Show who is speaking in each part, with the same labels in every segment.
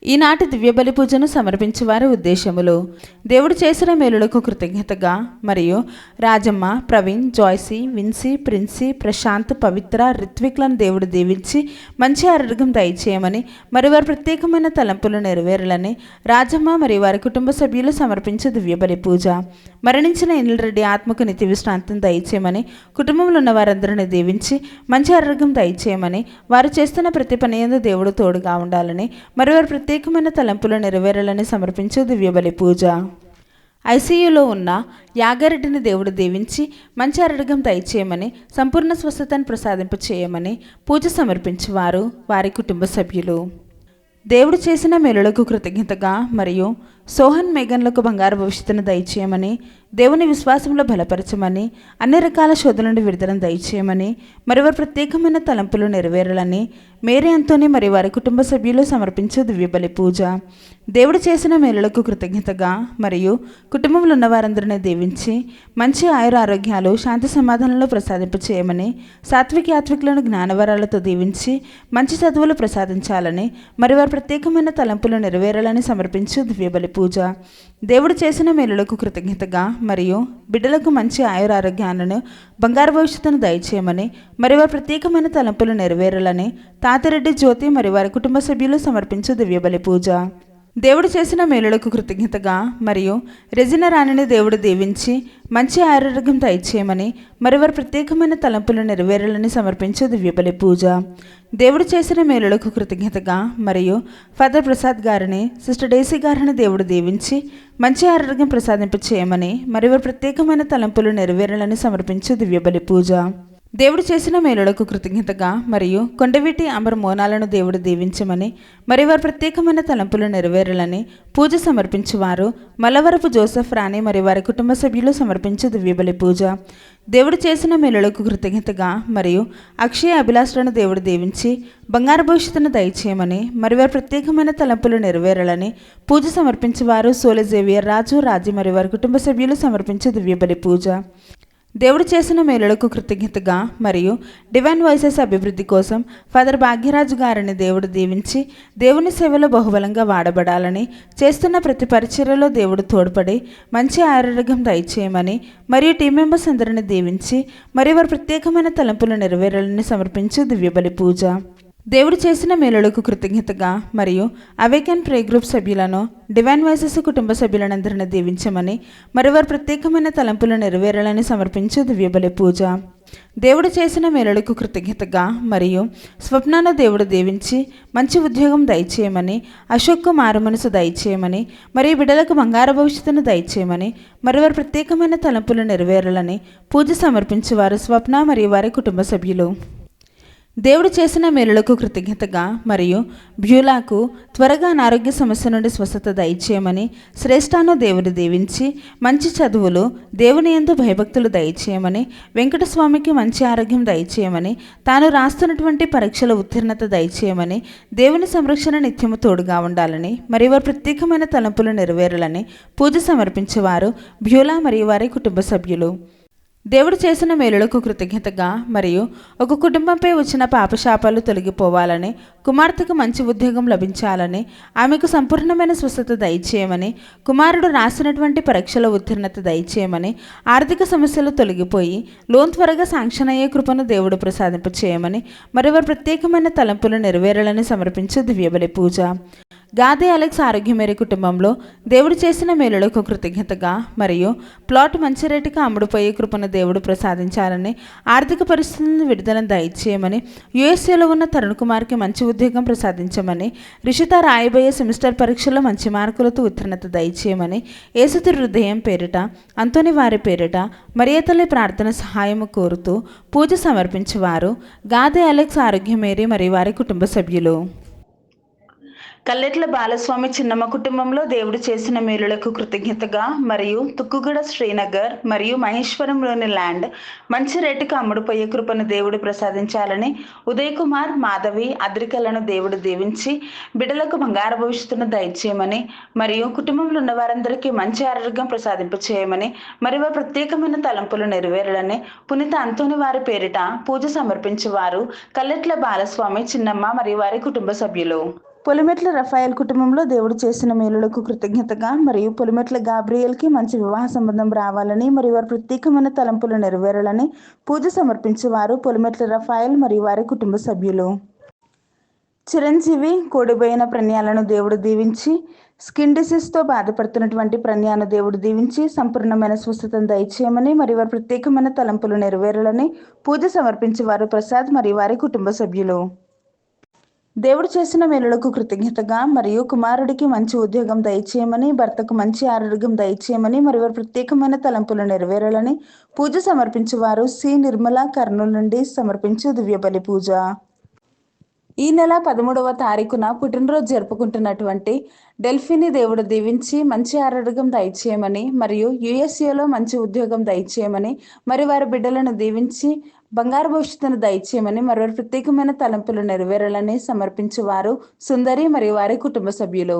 Speaker 1: ఈనాటి దివ్య బలి పూజను సమర్పించేవారి ఉద్దేశములు: దేవుడు చేసిన మేలులకు కృతజ్ఞతగా మరియు రాజమ్మ, ప్రవీణ్, జాయ్సీ, విన్సీ, ప్రిన్సీ, ప్రశాంత్, పవిత్ర, రిత్విక్లను దేవుడు దీవించి మంచి ఆరోగ్యం దయచేయమని మరి వారి ప్రత్యేకమైన తలంపులు నెరవేరాలని రాజమ్మ మరియు వారి కుటుంబ సభ్యులు సమర్పించే దివ్య బలి పూజ. మరణించిన ఎనిల్ రెడ్డి ఆత్మకు నిత్య విశ్రాంతిని దయచేయమని, కుటుంబంలో ఉన్న వారందరినీ దీవించి మంచి ఆరోగ్యం దయచేయమని, వారు చేస్తున్న ప్రతి పని యందు దేవుడు తోడుగా ఉండాలని మరి వారి ప్రత్యేకమైన తలంపులు నెరవేరాలని సమర్పించే దివ్య బలి పూజ. ఐసీయూలో ఉన్న యాగారెడ్డిని దేవుడు దీవించి మంచి ఆరోగ్యం దయచేయమని, సంపూర్ణ స్వస్థతను ప్రసాదింప చేయమని పూజ సమర్పించేవారు వారి కుటుంబ సభ్యులు. దేవుడు చేసిన మేలులకు కృతజ్ఞతగా మరియు సోహన్, మేఘన్లకు బంగారు భవిష్యత్తును దయచేయమని, దేవుని విశ్వాసంలో బలపరచమని, అన్ని రకాల శోధన నుండి విడుదలను దయచేయమని మరి వారి ప్రత్యేకమైన తలంపులు నెరవేరాలని మేరీ అంతోని మరియు వారి కుటుంబ సభ్యులు సమర్పించే దివ్య బలి పూజ. దేవుడు చేసిన మేలులకు కృతజ్ఞతగా మరియు కుటుంబంలో ఉన్న వారందరినీ దీవించి మంచి ఆరోగ్యాలు, శాంతి సమాధానంలో ప్రసాదింప చేయమని, సాత్విక యాత్వికులను జ్ఞానవరాలతో దీవించి మంచి చదువులు ప్రసాదించాలని మరి వారి ప్రత్యేకమైన తలంపులు నెరవేరాలని సమర్పించే దివ్య బలి పూజ. దేవుడు చేసిన మేలులకు కృతజ్ఞతగా మరియు బిడ్డలకు మంచి ఆరోగ్యాలను, బంగారు భవిష్యత్తును దయచేయమని మరి వారి ప్రత్యేకమైన తలంపులు నెరవేరాలని తాతిరెడ్డి, జ్యోతి మరియు వారి కుటుంబ సభ్యులు సమర్పించే దివ్య బలి పూజ. దేవుడు చేసిన మేలులకు కృతజ్ఞతగా మరియు రెజిన రాణిని దేవుడు దీవించి మంచి ఆరోగ్యం దయచేయమని మరి వారి ప్రత్యేకమైన తలంపులు నెరవేరాలని సమర్పించే దివ్య బలి పూజ. దేవుడు చేసిన మేలులకు కృతజ్ఞతగా మరియు ఫాదర్ ప్రసాద్ గారిని, సిస్టర్ డేసీ గారిని దేవుడు దీవించి మంచి ఆరోగ్యం ప్రసాదింప చేయమని మరి వారి ప్రత్యేకమైన తలంపులు నెరవేరాలని సమర్పించే దివ్య బలి పూజ. దేవుడు చేసిన మేలులకు కృతజ్ఞతగా మరియు కొండవీటి అంబర్ మోనాలను దేవుడు దీవించమని మరి వారి ప్రత్యేకమైన తలంపులు నెరవేరాలని పూజ సమర్పించేవారు మలవరపు జోసెఫ్, రాణి మరియు వారి కుటుంబ సభ్యులు సమర్పించే దివ్య బలి పూజ. దేవుడు చేసిన మేలులకు కృతజ్ఞతగా మరియు అక్షయ, అభిలాషలను దేవుడు దీవించి బంగారు భవిష్యత్తును దయచేయమని మరి వారి ప్రత్యేకమైన తలంపులు నెరవేరాలని పూజ సమర్పించేవారు సోలె జేవియర్, రాజు, రాజీ మరియు వారి కుటుంబ సభ్యులు సమర్పించే దివ్య బలి పూజ. దేవుడు చేసిన మేలులకు కృతజ్ఞతగా మరియు డివైన్ వాయిసెస్ అభివృద్ధి కోసం ఫాదర్ భాగ్యరాజు గారిని దేవుడు దీవించి దేవుని సేవలో బహుబలంగా వాడబడాలని, చేస్తున్న ప్రతి పరిచర్యలో దేవుడు తోడ్పడి మంచి ఆరోగ్యం దయచేయమని మరియు టీం మెంబర్స్ అందరిని దీవించి మరి వారి ప్రత్యేకమైన తలంపులు నెరవేరాలని సమర్పించే దివ్య బలి పూజ. దేవుడు చేసిన మేలులకు కృతజ్ఞతగా మరియు అవేకెన్ ప్రే గ్రూప్ సభ్యులను, డివైన్ వాయిసెస్ కుటుంబ సభ్యులందరినీ దీవించమని మరి వారి ప్రత్యేకమైన తలంపులు నెరవేరాలని సమర్పించే దివ్య బలి పూజ. దేవుడు చేసిన మేలులకు కృతజ్ఞతగా మరియు స్వప్నాను దేవుడు దీవించి మంచి ఉద్యోగం దయచేయమని, అశోక్కు మారు మనసు దయచేయమని మరియు బిడ్డలకు బంగారు భవిష్యత్తును దయచేయమని మరి వారి ప్రత్యేకమైన తలంపులు నెరవేరాలని పూజ సమర్పించేవారు స్వప్న మరియు వారి కుటుంబ సభ్యులు. దేవుడు చేసిన మేలులకు కృతజ్ఞతగా మరియు బ్యూలాకు త్వరగా అనారోగ్య సమస్య నుండి స్వస్థత దయచేయమని, శ్రేష్ఠాను దేవుడు దీవించి మంచి చదువులు, దేవుని యందు భయభక్తులు దయచేయమని, వెంకటస్వామికి మంచి ఆరోగ్యం దయచేయమని, తాను రాస్తున్నటువంటి పరీక్షల ఉత్తీర్ణత దయచేయమని, దేవుని సంరక్షణ నిత్యము తోడుగా ఉండాలని మరి వారి ప్రత్యేకమైన తలంపులు నెరవేరాలని పూజ సమర్పించేవారు బ్యూలా మరియు వారి కుటుంబ సభ్యులు. దేవుడు చేసిన మేలులకు కృతజ్ఞతగా మరియు ఒక కుటుంబంపై వచ్చిన పాపశాపాలు తొలగిపోవాలని, కుమార్తెకు మంచి ఉద్యోగం లభించాలని, ఆమెకు సంపూర్ణమైన స్వస్థత దయచేయమని, కుమారుడు రాసినటువంటి పరీక్షల ఉత్తీర్ణత దయచేయమని, ఆర్థిక సమస్యలు తొలగిపోయి లోన్ త్వరగా శాంక్షన్ అయ్యే కృపను దేవుడు ప్రసాదింప చేయమని మరి వారి ప్రత్యేకమైన తలంపులు నెరవేరాలని సమర్పించే దివ్య బలి పూజ. గాదే అలెక్స్ ఆరోగ్యమేరీ కుటుంబంలో దేవుడు చేసిన మేలులకు కృతజ్ఞతగా మరియు ప్లాట్ మంచి రేటుగా అమ్ముడుపోయే కృపను దేవుడు ప్రసాదించాలని, ఆర్థిక పరిస్థితులను విడుదలను దయచేయమని, యుఎస్ఏలో ఉన్న తరుణ్ కుమార్కి మంచి ఉద్యోగం ప్రసాదించమని, రిషిత రాయబోయే సెమిస్టర్ పరీక్షల్లో మంచి మార్కులతో ఉత్తీర్ణత దయచేయమని యేసుతి హృదయం పేరిట, అంతోని వారి పేరిట మరియతల్లి ప్రార్థన సహాయము కోరుతూ పూజ సమర్పించేవారు గాదే అలెక్స్ ఆరోగ్యమేరీ మరియు వారి కుటుంబ సభ్యులు. కల్లెట్ల బాలస్వామి చిన్నమ్మ కుటుంబంలో దేవుడు చేసిన మేలులకు కృతజ్ఞతగా మరియు తుక్కుగూడ, శ్రీనగర్ మరియు మహేశ్వరంలోని ల్యాండ్ మంచి రేటుకు అమ్ముడుపోయే కృపను దేవుడు ప్రసాదించాలని, ఉదయ్ కుమార్, మాధవి, అద్రికలను దేవుడు దీవించి బిడ్డలకు బంగారు భవిష్యత్తును దయచేయమని మరియు కుటుంబంలో ఉన్న వారందరికీ మంచి ఆరోగ్యం ప్రసాదింప చేయమని మరి వారి ప్రత్యేకమైన తలంపులు నెరవేరాలని పునీత అంతోని వారి పేరిట పూజ సమర్పించేవారు కల్లెట్ల బాలస్వామి చిన్నమ్మ మరియు వారి కుటుంబ సభ్యులు. పొలిమెట్ల రఫాయల్ కుటుంబంలో దేవుడు చేసిన మేలులకు కృతజ్ఞతగా మరియు పొలిమెట్ల గాబ్రియల్కి మంచి వివాహ సంబంధం రావాలని మరియు వారి ప్రత్యేకమైన తలంపులు నెరవేరాలని పూజ సమర్పించేవారు పొలిమెట్ల రఫాయల్ మరియు వారి కుటుంబ సభ్యులు. చిరంజీవి కోడిపోయిన ప్రన్యాలను దేవుడు దీవించి, స్కిన్ డిసీజ్తో బాధపడుతున్నటువంటి ప్రన్యాను దేవుడు దీవించి సంపూర్ణమైన స్వస్థతను దయచేయమని మరియు వారి ప్రత్యేకమైన తలంపులు నెరవేరాలని పూజ సమర్పించేవారు ప్రసాద్ మరియు వారి కుటుంబ సభ్యులు. దేవుడు చేసిన మేలులకు కృతజ్ఞతగా మరియు కుమారుడికి మంచి ఉద్యోగం దయచేయమని, భర్తకు మంచి ఆరోగ్యం దయచేయమని మరియు వారి ప్రత్యేకమైన తలంపులు నెరవేరాలని పూజ సమర్పించేవారు సి నిర్మల కర్నూలు నుండి సమర్పించు దివ్య బలి పూజ. ఈ నెల 13వ తారీఖున పుట్టినరోజు జరుపుకుంటున్నటువంటి డెల్ఫిని దేవుడు దీవించి మంచి ఆరోగ్యం దయచేయమని మరియు యుఎస్ఏలో మంచి ఉద్యోగం దయచేయమని మరియు వారి బిడ్డలను దీవించి బంగారు భవిష్యత్తును దయచేయమని మరియు వారి ప్రత్యేకమైన తలంపులు నెరవేరాలని సమర్పించేవారు సుందరి మరియు వారి కుటుంబ సభ్యులు.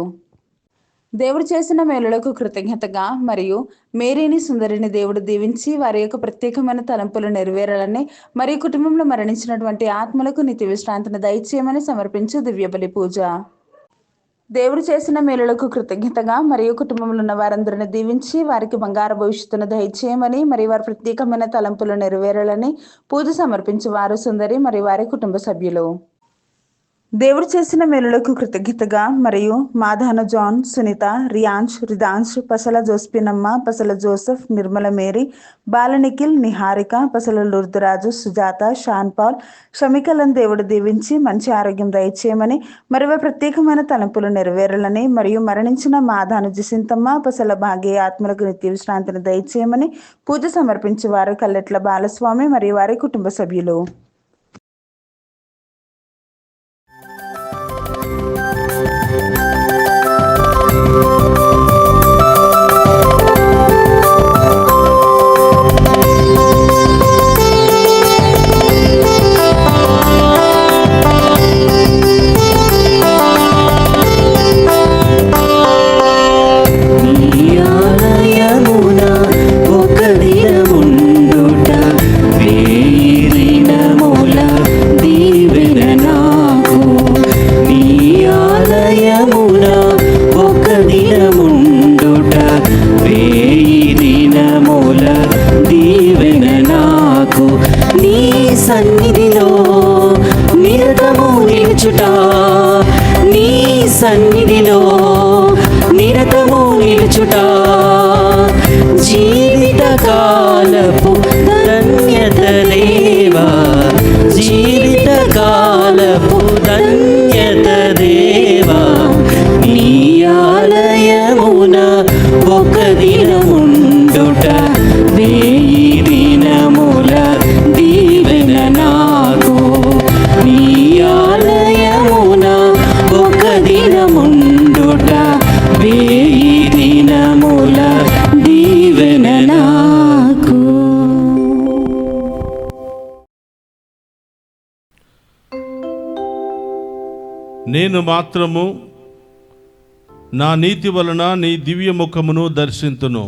Speaker 1: దేవుడు చేసిన మేలులకు కృతజ్ఞతగా మరియు మేరీని సుందరిని దేవుడు దీవించి వారి యొక్క ప్రత్యేకమైన తలంపులు నెరవేరాలని మరియు కుటుంబంలో మరణించినటువంటి ఆత్మలకు నిత్య విశ్రాంతిని దయచేయమని సమర్పించు దివ్య బలి పూజ. దేవుడు చేసిన మేలులకు కృతజ్ఞతగా మరియు కుటుంబంలో ఉన్న వారందరిని దీవించి వారికి బంగారు భవిష్యత్తును దయచేయమని మరియు వారి ప్రత్యేకమైన తలంపులు నెరవేరాలని పూజ సమర్పించేవారు సుందరి మరియు వారి కుటుంబ సభ్యులు. దేవుడు చేసిన మేలులకు కృతజ్ఞతగా మరియు మాధాన జాన్, సునీత, రియాన్ష్, రిదాన్ష్, పసల జోస్పినమ్మ, పసల జోసెఫ్, నిర్మల మేరీ, బాలనిఖిల్, నిహారిక, పసల లూర్దురాజు, సుజాత, షాన్ పాల్, షమికలను దేవుడు దీవించి మంచి ఆరోగ్యం దయచేయమని మరియు ప్రత్యేకమైన తలంపులు నెరవేరాలని మరియు మరణించిన మాధాను జిసింతమ్మ, పసల భాగ్య ఆత్మలకు నిత్య విశ్రాంతిని దయచేయమని పూజ సమర్పించేవారు కల్లెట్ల బాలస్వామి మరియు వారి కుటుంబ సభ్యులు.
Speaker 2: సన్నిధిలో నిరతము నిలుచుట, నీ సన్నిధిలో నిరతము నిలుచుట జీవిత కాలపు ధన్యత దేవా, జీవిత కాలపు ధన్యత దేవా. నీ ఆలయమున ఒక దినముండుట వేయి దినముల దీవెన నాకు. నీ ఆలయమున ఒక దినముండుట వేయి దినముల దీవెన నాకు.
Speaker 3: నేను మాత్రము నా నీతి వలన నీ దివ్య ముఖమును దర్శింతును.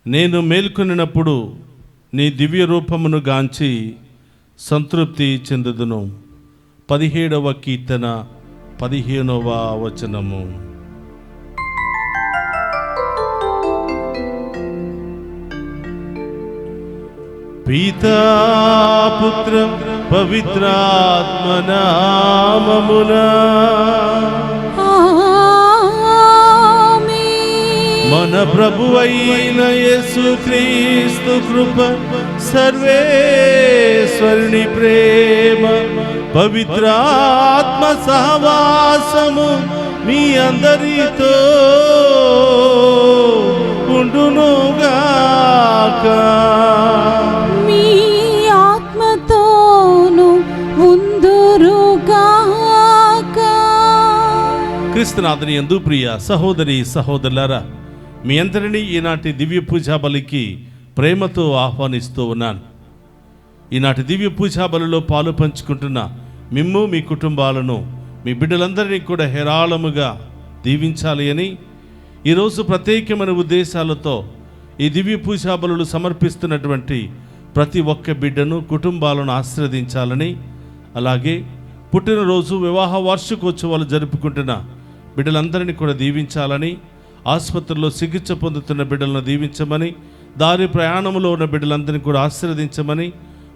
Speaker 3: నేను మేల్కొనినప్పుడు నీ దివ్య రూపమును గాంచి సంతృప్తి చెందుదును. 17వ కీర్తన 15వ వచనము. పితా పుత్ర పవిత్రాత్మ నామమునా మన ప్రభువైన యేసుక్రీస్తు కృప, సర్వేశ్వరుని ప్రేమ, పవిత్రాత్మ సహవాసము మీ అందరితో ఉండునుగాక.
Speaker 2: మీ ఆత్మతోను ఉందురుగాక.
Speaker 3: క్రీస్తునాథుని యందు ప్రియ సహోదరి సహోదరులారా, మీ అందరినీ ఈనాటి దివ్య పూజా బలికి ప్రేమతో ఆహ్వానిస్తూ ఉన్నాను. ఈనాటి దివ్య పూజా బలిలో పాలు పంచుకుంటున్న మిమ్ము, మీ కుటుంబాలను, మీ బిడ్డలందరినీ కూడా హేరాళముగా దీవించాలి అని ఈరోజు ప్రత్యేకమైన ఉద్దేశాలతో ఈ దివ్య పూజా బలులు సమర్పిస్తున్నటువంటి ప్రతి ఒక్క బిడ్డను, కుటుంబాలను ఆశీర్వదించాలని, అలాగే పుట్టినరోజు వివాహ వార్షికోత్సవాలు జరుపుకుంటున్న బిడ్డలందరినీ కూడా దీవించాలని, ఆసుపత్రిలో చికిత్స పొందుతున్న బిడ్డలను దీవించమని, దారి ప్రయాణంలో ఉన్న బిడ్డలందరినీ కూడా ఆశీర్వదించమని,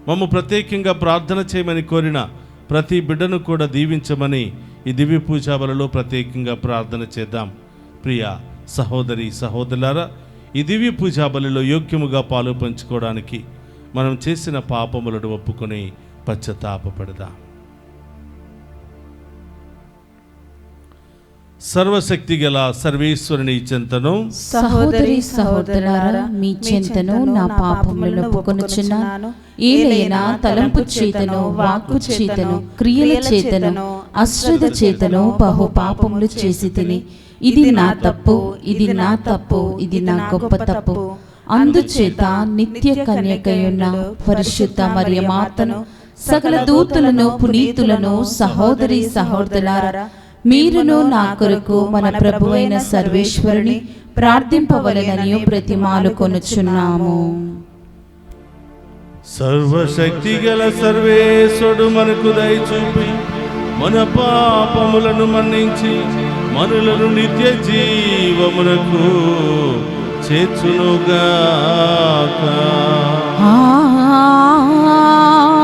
Speaker 3: మమ్మ ప్రత్యేకంగా ప్రార్థన చేయమని కోరిన ప్రతి బిడ్డను కూడా దీవించమని ఈ దివ్య పూజాబలలో ప్రత్యేకంగా ప్రార్థన చేద్దాం. ప్రియ సహోదరి సహోదరులారా, ఈ దివ్య పూజాబలిలో యోగ్యముగా పాలు పంచుకోవడానికి మనం చేసిన పాపములను ఒప్పుకొని పశ్చాత్తాపపడదాం. సర్వశక్తి గల సర్వేశ్వరుని చెంతను,
Speaker 2: సహోదరి సహోదరులారా, మీ చెంతను నా పాపములను ఒప్పుకొనుచున్నాను. ఏలైనా తలంపు చేతను, వాక్కు చేతను, క్రియల చేతను, అశ్రద్ధ చేతను బహు పాపములు చేసి తిని, ఇది నా తప్పు, ఇది నా తప్పు, ఇది నా గొప్ప తప్పు. అందుచేత నిత్య కన్యకయున్న పరిశుద్ధ మరియమాతను, సకల దూతలను, పునీతులను, సహోదరి సహోదరులారా, మీరును నా కొరకు మన ప్రభువైన సర్వేశ్వరుని ప్రార్థింపవలెనని ప్రతిమాలు కొనుచున్నాము.
Speaker 3: సర్వశక్తి గల సర్వేశ్వరుడు మనకు దయచూపి మన పాపములను మన్నించి మనలను నిత్య జీవమునకు చేర్చునుగాక.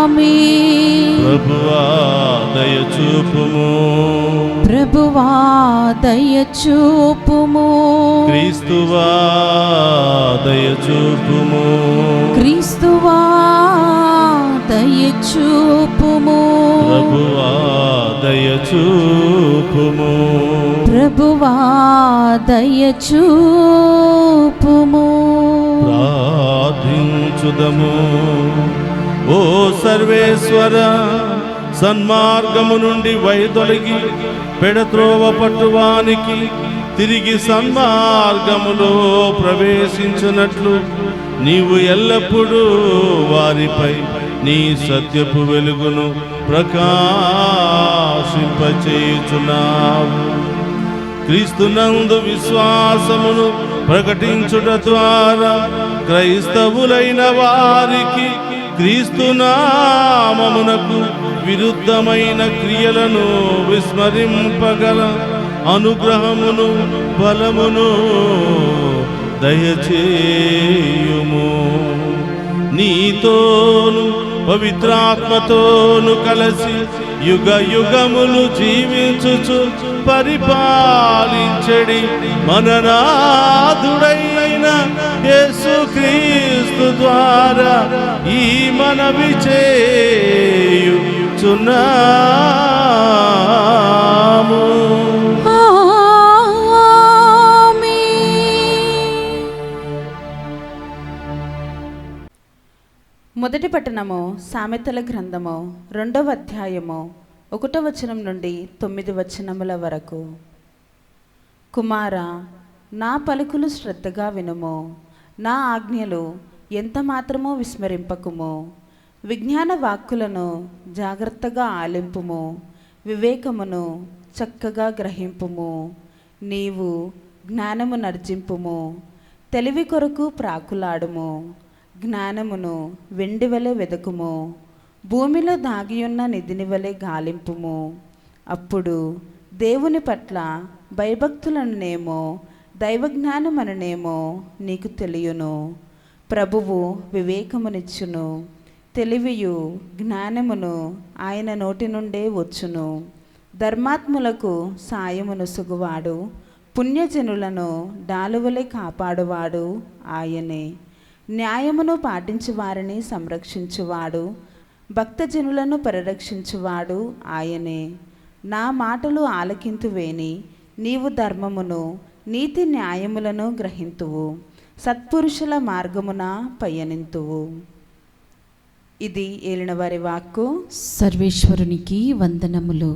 Speaker 2: ఆమేన్.
Speaker 3: ప్రభువా దయచూపుము,
Speaker 2: ప్రభువా దయచూపుము,
Speaker 3: క్రీస్తువా దయచూపుము,
Speaker 2: క్రీస్తువా దయచూపుము,
Speaker 3: ప్రభువా దయచూపుము,
Speaker 2: ప్రభువా దయచూపుము.
Speaker 3: ప్రార్థించుదము. ఓ సర్వేశ్వర, సన్మార్గము నుండి వైదొలిగి పెడత్రోవ పట్టువానికి తిరిగి సన్మార్గములో ప్రవేశించున్నట్లు నీవు ఎల్లప్పుడూ వారిపై నీ సత్యపు వెలుగును ప్రకాశింపచేయుచున్నావు. క్రీస్తునందు విశ్వాసమును ప్రకటించుట ద్వారా క్రైస్తవులైన వారికి క్రీస్తునామమునకు విరుద్ధమైన క్రియలను విస్మరింపగల అనుగ్రహమును బలమును దయచేయుము. నీతోను పవిత్రాత్మతోను కలిసి యుగ యుగములు జీవించుచు పరిపాలించడి మననాథుడైన యేసుక్రీస్తు ద్వారా ఈ మనవి చేయుచున్నాము.
Speaker 1: మొదటి పట్టణము సామెతల గ్రంథము 2వ అధ్యాయము 1వ వచనం నుండి 9 వచనముల వరకు. కుమారా, నా పలుకులు శ్రద్ధగా వినుము, నా ఆజ్ఞలు ఎంత మాత్రమూ విస్మరింపకుము. విజ్ఞాన వాక్కులను జాగ్రత్తగా ఆలింపుము, వివేకమును చక్కగా గ్రహింపుము. నీవు జ్ఞానము నర్జింపుము, తెలివి కొరకు ప్రాకులాడుము. జ్ఞానమును వెండివలె వెదకుము, భూమిలో దాగియున్న నిధిని వలె గాలింపుము. అప్పుడు దేవుని పట్ల భయభక్తులనునేమో దైవజ్ఞానమనునేమో నీకు తెలియను. ప్రభువు వివేకమునిచ్చును, తెలివియు జ్ఞానమును ఆయన నోటి నుండే వచ్చును. ధర్మాత్ములకు సాయమునొసగువాడు, పుణ్యజనులను డాలువలే కాపాడువాడు ఆయనే. న్యాయమును పాటించు వారిని సంరక్షించువాడు, భక్తజనులను పరిరక్షించువాడు ఆయనే. నా మాటలు ఆలకింతువేని నీవు ధర్మమును నీతి న్యాయములను గ్రహింతువు, సత్పురుషుల మార్గమున పయనింతువు. ఇది ఏలినవారి వాక్కు.
Speaker 2: సర్వేశ్వరునికి వందనములు.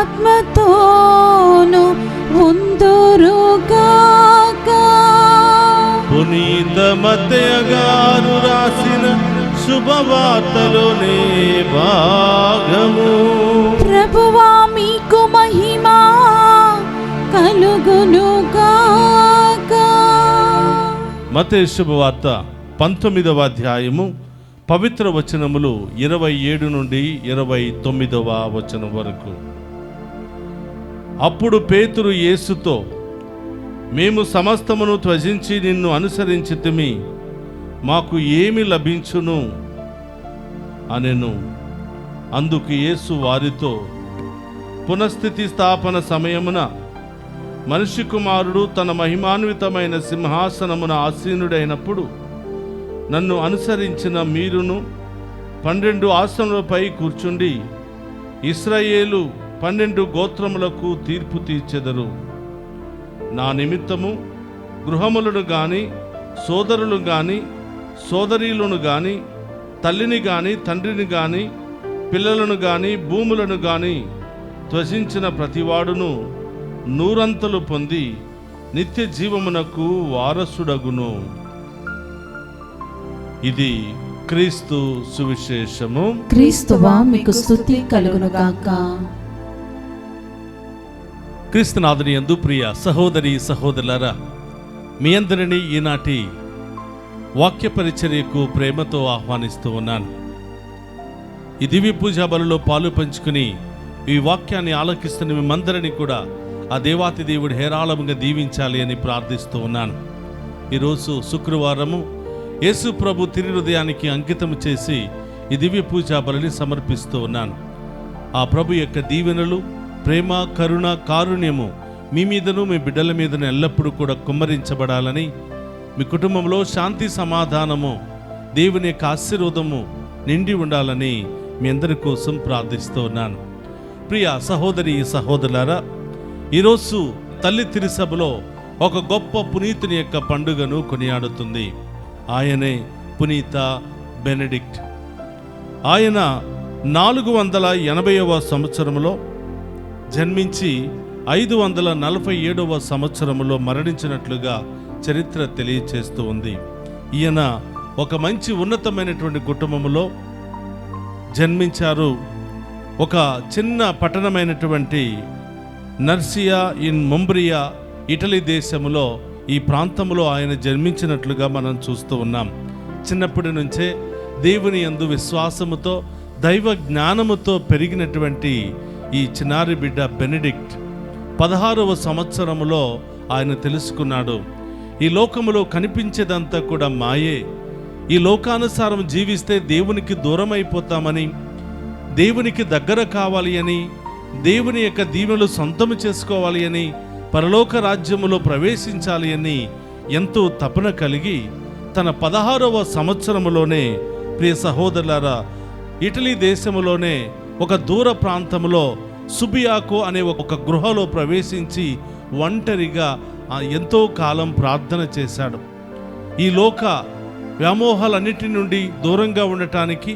Speaker 2: ఆత్మతోను ఉందురుగాక.
Speaker 3: పునీత మత్తయి గారు రాసిన శుభవార్తలోనే భాగము.
Speaker 2: ప్రభువా మీకు మహిమా కలుగునుగాక.
Speaker 3: మత్తయి శుభవార్త 19వ అధ్యాయము పవిత్ర వచనములు 27 నుండి 29వ వచనం వరకు. అప్పుడు పేతురు యేసుతో, మేము సమస్తమును త్యజించి నిన్ను అనుసరించితిమి, మాకు ఏమి లభించును అనెను. అందుకు యేసు వారితో, పునఃస్థితి స్థాపన సమయమున మనిషి కుమారుడు తన మహిమాన్వితమైన సింహాసనమున ఆసీనుడైనప్పుడు నన్ను అనుసరించిన మీరును 12 ఆసనములపై కూర్చుండి ఇశ్రాయేలు 12 గోత్రములకు తీర్పు తీర్చెదరు. నా నిమిత్తము గృహములను గాని, సోదరులు గాని, సోదరీలను గాని, తల్లిని గాని, తండ్రిని గాని, పిల్లలను గాని, భూములను గాని త్యజించిన ప్రతివాడును 100 పొంది నిత్య జీవమునకు వారసుడగును. ఇది క్రీస్తు సువిశేషము.
Speaker 2: క్రీస్తువా మీకు స్తుతి కలుగునుగాక.
Speaker 3: క్రీస్తునాథుని యందు ప్రియ సహోదరి సహోదరులారా, మీ అందరినీ ఈనాటి వాక్య పరిచర్యకు ప్రేమతో ఆహ్వానిస్తూ ఉన్నాను. ఈ దివ్య పూజా బలిలో పాలు పంచుకుని ఈ వాక్యాన్ని ఆలకిస్తున్న మేమందరినీ కూడా ఆ దేవాతి దేవుడు హేరాళముగా దీవించాలి అని ప్రార్థిస్తూ ఉన్నాను. ఈరోజు శుక్రవారము యేసు ప్రభు తిరు హృదయానికి అంకితం చేసి ఈ దివ్య పూజా బలిని సమర్పిస్తూ ఉన్నాను. ఆ ప్రభు యొక్క దీవెనలు, ప్రేమ, కరుణ, కారుణ్యము మీ మీదను మీ బిడ్డల మీదను ఎల్లప్పుడూ కూడా కుమ్మరించబడాలని, మీ కుటుంబంలో శాంతి సమాధానము, దేవుని యొక్క ఆశీర్వాదము నిండి ఉండాలని మీ అందరి కోసం ప్రార్థిస్తూ ఉన్నాను. ప్రియ సహోదరి సహోదరులారా, ఈరోజు తల్లి తిరుసభలో ఒక గొప్ప పునీతుని యొక్క పండుగను కొనియాడుతుంది. ఆయనే పునీత బెనెడిక్ట్. ఆయన 480వ సంవత్సరంలో జన్మించి 547వ సంవత్సరంలో మరణించినట్లుగా చరిత్ర తెలియచేస్తూ ఉంది. ఈయన ఒక మంచి ఉన్నతమైనటువంటి కుటుంబంలో జన్మించారు. ఒక చిన్న పట్టణమైనటువంటి నర్సియా ఇన్ ముంబ్రియా, ఇటలీ దేశంలో ఈ ప్రాంతంలో ఆయన జన్మించినట్లుగా మనం చూస్తూ ఉన్నాం. చిన్నప్పటి నుంచే దేవుని యందు విశ్వాసముతో, దైవ జ్ఞానముతో పెరిగినటువంటి ఈ చిన్నారి బిడ్డ బెనెడిక్ట్ 16వ సంవత్సరములో ఆయన తెలుసుకున్నాడు, ఈ లోకములో కనిపించేదంతా కూడా మాయే, ఈ లోకానుసారం జీవిస్తే దేవునికి దూరం అయిపోతామని, దేవునికి దగ్గర కావాలి అని, దేవుని యొక్క దీవెనలు సొంతము చేసుకోవాలి అని, పరలోక రాజ్యములో ప్రవేశించాలి అని ఎంతో తపన కలిగి తన 16వ సంవత్సరములోనే, ప్రియ సహోదరులారా, ఇటలీ దేశములోనే ఒక దూర ప్రాంతంలో సుబియాకో అనే ఒక గృహలో ప్రవేశించి ఒంటరిగా ఎంతో కాలం ప్రార్థన చేశాడు. ఈ లోక వ్యామోహాలన్నిటి నుండి దూరంగా ఉండటానికి,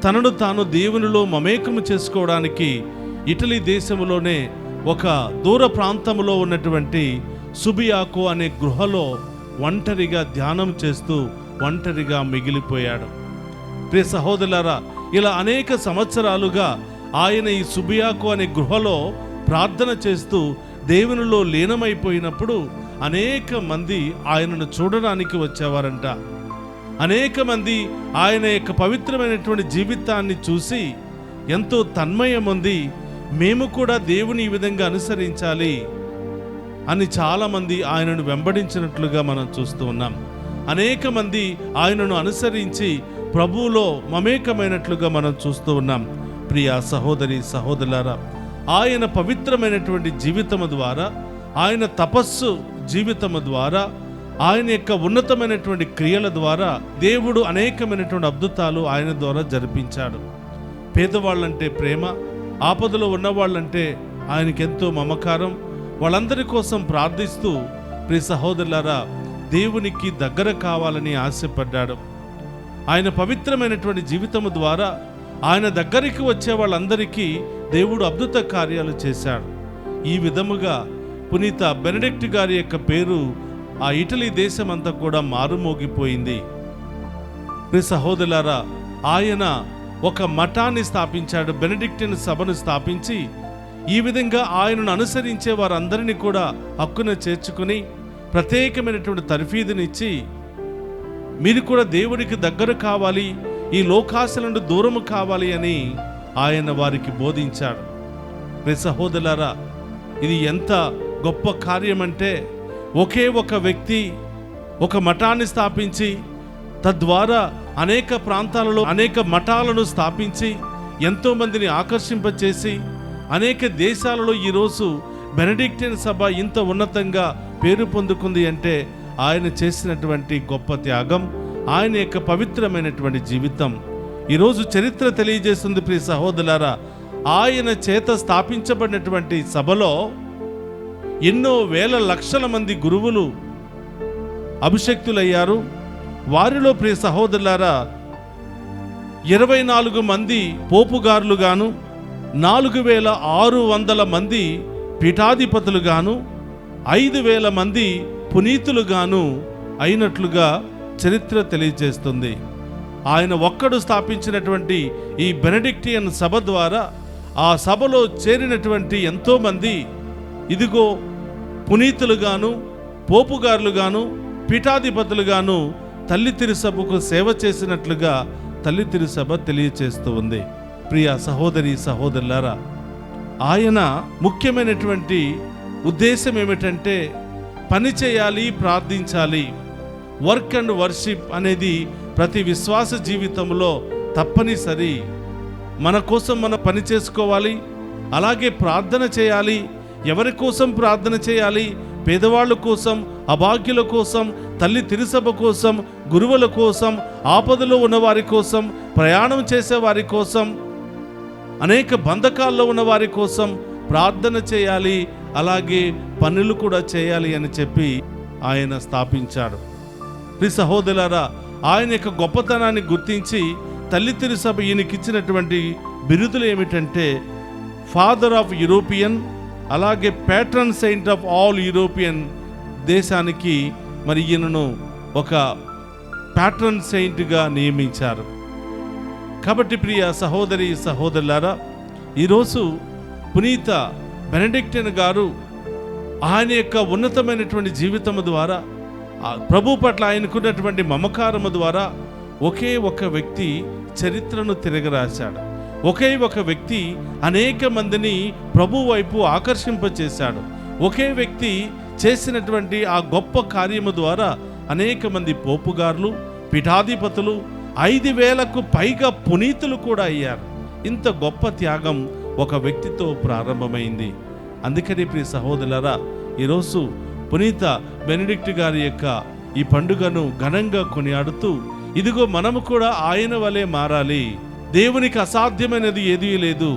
Speaker 3: తనను తాను దేవునిలో మమేకము చేసుకోవడానికి ఇటలీ దేశంలోనే ఒక దూర ప్రాంతంలో ఉన్నటువంటి సుబియాకో అనే గృహలో ఒంటరిగా ధ్యానం చేస్తూ ఒంటరిగా మిగిలిపోయాడు. ప్రియ సహోదరులారా, ఇలా అనేక సంవత్సరాలుగా ఆయన ఈ సుబియాకో అనే గృహలో ప్రార్థన చేస్తూ దేవునిలో లీనమైపోయినప్పుడు అనేక మంది ఆయనను చూడడానికి వచ్చేవారంట. అనేక మంది ఆయన యొక్క పవిత్రమైనటువంటి జీవితాన్ని చూసి ఎంతో తన్మయం ఉంది, మేము కూడా దేవుని ఈ విధంగా అనుసరించాలి అని చాలామంది ఆయనను వెంబడించినట్లుగా మనం చూస్తూ ఉన్నాం. అనేక మంది ఆయనను అనుసరించి ప్రభువులో మమేకమైనట్లుగా మనం చూస్తూ ఉన్నాం. ప్రియ సహోదరి సహోదరులారా, ఆయన పవిత్రమైనటువంటి జీవితము ద్వారా, ఆయన తపస్సు జీవితము ద్వారా, ఆయన యొక్క ఉన్నతమైనటువంటి క్రియల ద్వారా దేవుడు అనేకమైనటువంటి అద్భుతాలు ఆయన ద్వారా జరిపించాడు. పేదవాళ్ళంటే ప్రేమ, ఆపదలో ఉన్నవాళ్ళంటే ఆయనకెంతో మమకారం. వాళ్ళందరి కోసం ప్రార్థిస్తూ ప్రియ సహోదరులారా దేవునికి దగ్గర కావాలని ఆశపడ్డాడు. ఆయన పవిత్రమైనటువంటి జీవితము ద్వారా ఆయన దగ్గరికి వచ్చే వాళ్ళందరికీ దేవుడు అద్భుత కార్యాలు చేశాడు. ఈ విధముగా పునీత బెనడిక్ట్ గారి యొక్క పేరు ఆ ఇటలీ దేశమంతా కూడా మారుమోగిపోయింది. ప్రియ సహోదరులారా, ఆయన ఒక మఠాన్ని స్థాపించాడు, బెనడిక్టిన్ సభను స్థాపించి ఈ విధంగా ఆయనను అనుసరించే వారందరినీ కూడా హక్కున చేర్చుకుని ప్రత్యేకమైనటువంటి తర్ఫీదునిచ్చి మీరు కూడా దేవుడికి దగ్గర కావాలి, ఈ లోకాశల నుండి దూరము కావాలి అని ఆయన వారికి బోధించాడు. ప్రియ సహోదరులారా, ఇది ఎంత గొప్ప కార్యం అంటే ఒకే ఒక వ్యక్తి ఒక మఠాన్ని స్థాపించి తద్వారా అనేక ప్రాంతాలలో అనేక మఠాలను స్థాపించి ఎంతోమందిని ఆకర్షింపచేసి అనేక దేశాలలో ఈరోజు బెనడిక్టిన్ సభ ఇంత ఉన్నతంగా పేరు పొందుకుంది అంటే ఆయన చేసినటువంటి గొప్ప త్యాగం, ఆయన యొక్క పవిత్రమైనటువంటి జీవితం ఈరోజు చరిత్ర తెలియజేస్తుంది. ప్రియ సహోదరులారా, ఆయన చేత స్థాపించబడినటువంటి సభలో ఎన్నో వేల లక్షల మంది గురువులు అభిషక్తులయ్యారు. వారిలో ప్రియ సహోదరులారా 24 మంది పోపుగారులుగాను 4600 మంది పీఠాధిపతులుగాను 5000 మంది పునీతులుగాను అయినట్లుగా చరిత్ర తెలియజేస్తుంది. ఆయన ఒక్కడు స్థాపించినటువంటి ఈ బెనడిక్టియన్ సభ ద్వారా ఆ సభలో చేరినటువంటి ఎంతోమంది ఇదిగో పునీతులుగాను పోపుగారులుగాను పీఠాధిపతులుగాను తల్లి తిరుసభకు సేవ చేసినట్లుగా తల్లి తిరుసభ తెలియచేస్తూ ఉంది. ప్రియ సహోదరి సహోదరులారా, ఆయన ముఖ్యమైనటువంటి ఉద్దేశం ఏమిటంటే పని చేయాలి, ప్రార్థించాలి. వర్క్ అండ్ వర్షిప్ అనేది ప్రతి విశ్వాస జీవితంలో తప్పనిసరి. మన కోసం మనం పని చేసుకోవాలి, అలాగే ప్రార్థన చేయాలి. ఎవరి కోసం ప్రార్థన చేయాలి? పేదవాళ్ళ కోసం, అభాగ్యుల కోసం, తల్లి తిరుసభ కోసం, గురువుల కోసం, ఆపదలో ఉన్నవారి కోసం, ప్రయాణం చేసే వారి కోసం, అనేక బంధకాల్లో ఉన్న వారి కోసం ప్రార్థన చేయాలి, అలాగే పనులు కూడా చేయాలి అని చెప్పి ఆయన స్థాపించాడు. ప్రియ సహోదరులారా, ఆయన యొక్క గొప్పతనాన్ని గుర్తించి తల్లి తిరుసభ ఈయనకిచ్చినటువంటి బిరుదులు ఏమిటంటే ఫాదర్ ఆఫ్ యూరోపియన్, అలాగే pattern Saint of all European దేశానికి మరి ఈయనను ఒక ప్యాట్రన్ సెయింట్గా నియమించారు. కాబట్టి ప్రియ సహోదరి సహోదరులారా, ఈరోజు పునీత బెనడిక్టిన్ గారు ఆయన యొక్క ఉన్నతమైనటువంటి జీవితము ద్వారా ప్రభు పట్ల ఆయనకున్నటువంటి మమకారము ద్వారా ఒకే ఒక వ్యక్తి చరిత్రను తిరగరాశాడు. ఒకే ఒక వ్యక్తి అనేక మందిని ప్రభు వైపు ఆకర్షింపచేశాడు. ఒకే వ్యక్తి చేసినటువంటి ఆ గొప్ప కార్యము ద్వారా అనేక మంది పోపుగారులు, పీఠాధిపతులు, 5000కు పైగా పునీతులు కూడా అయ్యారు. ఇంత గొప్ప త్యాగం ఒక వ్యక్తితో ప్రారంభమైంది. అందుకని ప్రియ సహోదరులారా, ఈరోజు పునీత బెనడిక్ట్ గారి యొక్క ఈ పండుగను ఘనంగా కొనియాడుతూ ఇదిగో మనము కూడా ఆయన వలె మారాలి. దేవునికి అసాధ్యమైనది ఏదీ లేదు.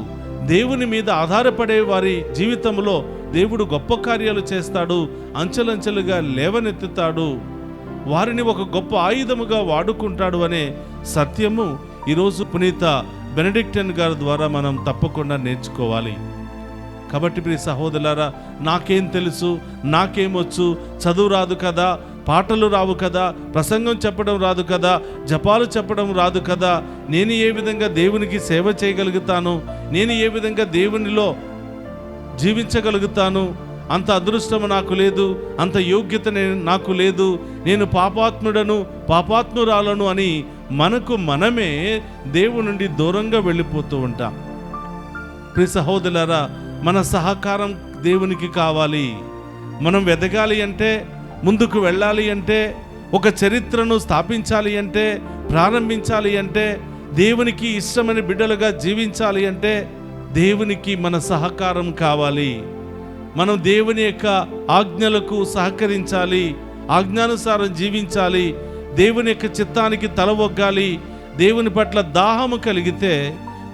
Speaker 3: దేవుని మీద ఆధారపడే వారి జీవితంలో దేవుడు గొప్ప కార్యాలు చేస్తాడు, అంచెలంచెలుగా లేవనెత్తుతాడు, వారిని ఒక గొప్ప ఆయుధముగా వాడుకుంటాడు అనే సత్యము ఈరోజు పునీత బెనడిక్టిన్ గారి ద్వారా మనం తప్పకుండా నేర్చుకోవాలి. కాబట్టి ప్రియ సహోదరులారా, నాకేం తెలుసు, నాకేమొచ్చు, చదువు రాదు కదా, పాటలు రావు కదా, ప్రసంగం చెప్పడం రాదు కదా, జపాలు చెప్పడం రాదు కదా, నేను ఏ విధంగా దేవునికి సేవ చేయగలుగుతాను, నేను ఏ విధంగా దేవునిలో జీవించగలుగుతాను, అంత అదృష్టం నాకు లేదు, అంత యోగ్యత నాకు లేదు, నేను పాపాత్ముడను పాపాత్మురాలను అని మనకు మనమే దేవుని నుండి దూరంగా వెళ్ళిపోతూ ఉంటాం. ప్రియ సహోదరులారా, మన సహకారం దేవునికి కావాలి. మనం ఎదగాలి అంటే, ముందుకు వెళ్ళాలి అంటే, ఒక చరిత్రను స్థాపించాలి అంటే, ప్రారంభించాలి అంటే, దేవునికి ఇష్టమైన బిడ్డలుగా జీవించాలి అంటే దేవునికి మన సహకారం కావాలి. మనం దేవుని యొక్క ఆజ్ఞలకు సహకరించాలి, ఆజ్ఞానుసారం జీవించాలి, దేవుని యొక్క చిత్తానికి తల ఒగ్గాలి. దేవుని పట్ల దాహము కలిగితే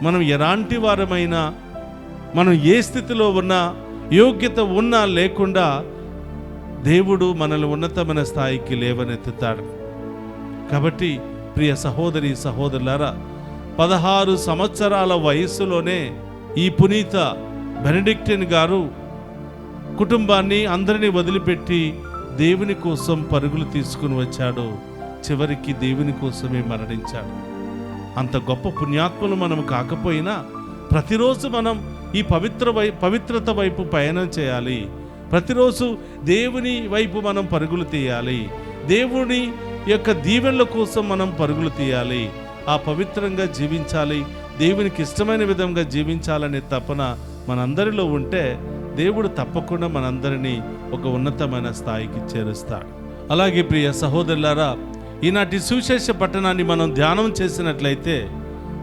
Speaker 3: మనం ఎలాంటి వారమైనా, మనం ఏ స్థితిలో ఉన్నా, యోగ్యత ఉన్నా లేకుండా దేవుడు మనల్ని ఉన్నతమైన స్థాయికి లేవనెత్తుతాడు. కాబట్టి ప్రియ సహోదరి సహోదరులారా, 16 సంవత్సరాల వయస్సులోనే ఈ పునీత బెనడిక్టిన్ గారు కుటుంబాన్ని అందరినీ వదిలిపెట్టి దేవుని కోసం పరుగులు తీసుకుని వచ్చాడు. చివరికి దేవుని కోసమే మరణించాడు. అంత గొప్ప పుణ్యాత్ములు మనం కాకపోయినా ప్రతిరోజు మనం ఈ పవిత్రత వైపు పయనం చేయాలి. ప్రతిరోజు దేవుని వైపు మనం పరుగులు తీయాలి. దేవుని యొక్క దీవెనల కోసం మనం పరుగులు తీయాలి. ఆ పవిత్రంగా జీవించాలి, దేవునికి ఇష్టమైన విధంగా జీవించాలనే తపన మనందరిలో ఉంటే దేవుడు తప్పకుండా మనందరినీ ఒక ఉన్నతమైన స్థాయికి చేరుస్తాడు. అలాగే ప్రియ సహోదరులారా, ఈనాటి సువిశేష పట్టణాన్ని మనం ధ్యానం చేసినట్లయితే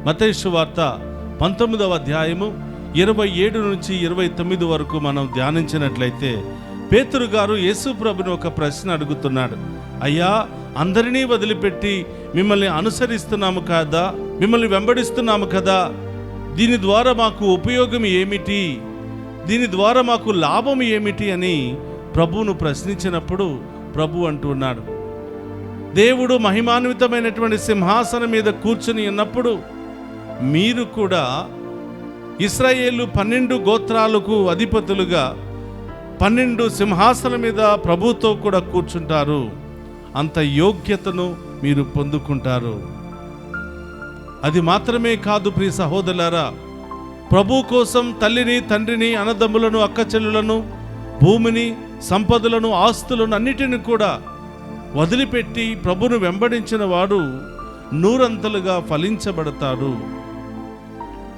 Speaker 3: మత్తయి సువార్త 19వ అధ్యాయము 27 నుంచి 29 వరకు మనం ధ్యానించినట్లయితే పేతురు గారు యేసు ప్రభుని ఒక ప్రశ్న అడుగుతున్నాడు. అయ్యా, అందరినీ వదిలిపెట్టి మిమ్మల్ని అనుసరిస్తున్నాము కదా, మిమ్మల్ని వెంబడిస్తున్నాము కదా, దీని ద్వారా మాకు ఉపయోగం ఏమిటి, దీని ద్వారా మాకు లాభం ఏమిటి అని ప్రభువును ప్రశ్నించినప్పుడు ప్రభు అంటున్నాడు, దేవుడు మహిమాన్వితమైనటువంటి సింహాసనం మీద కూర్చుని ఉన్నప్పుడు మీరు కూడా ఇశ్రాయేలు 12 గోత్రాలకు అధిపతులుగా 12 సింహాసనం మీద ప్రభుతో కూడా కూర్చుంటారు. అంత యోగ్యతను మీరు పొందుకుంటారు. అది మాత్రమే కాదు ప్రియ సహోదరులారా, ప్రభు కోసం తల్లిని, తండ్రిని, అన్నదమ్ములను, అక్కచెల్లులను, భూమిని, సంపదలను, ఆస్తులను అన్నిటిని కూడా వదిలిపెట్టి ప్రభును వెంబడించిన వాడు 100 ఫలించబడతాడు.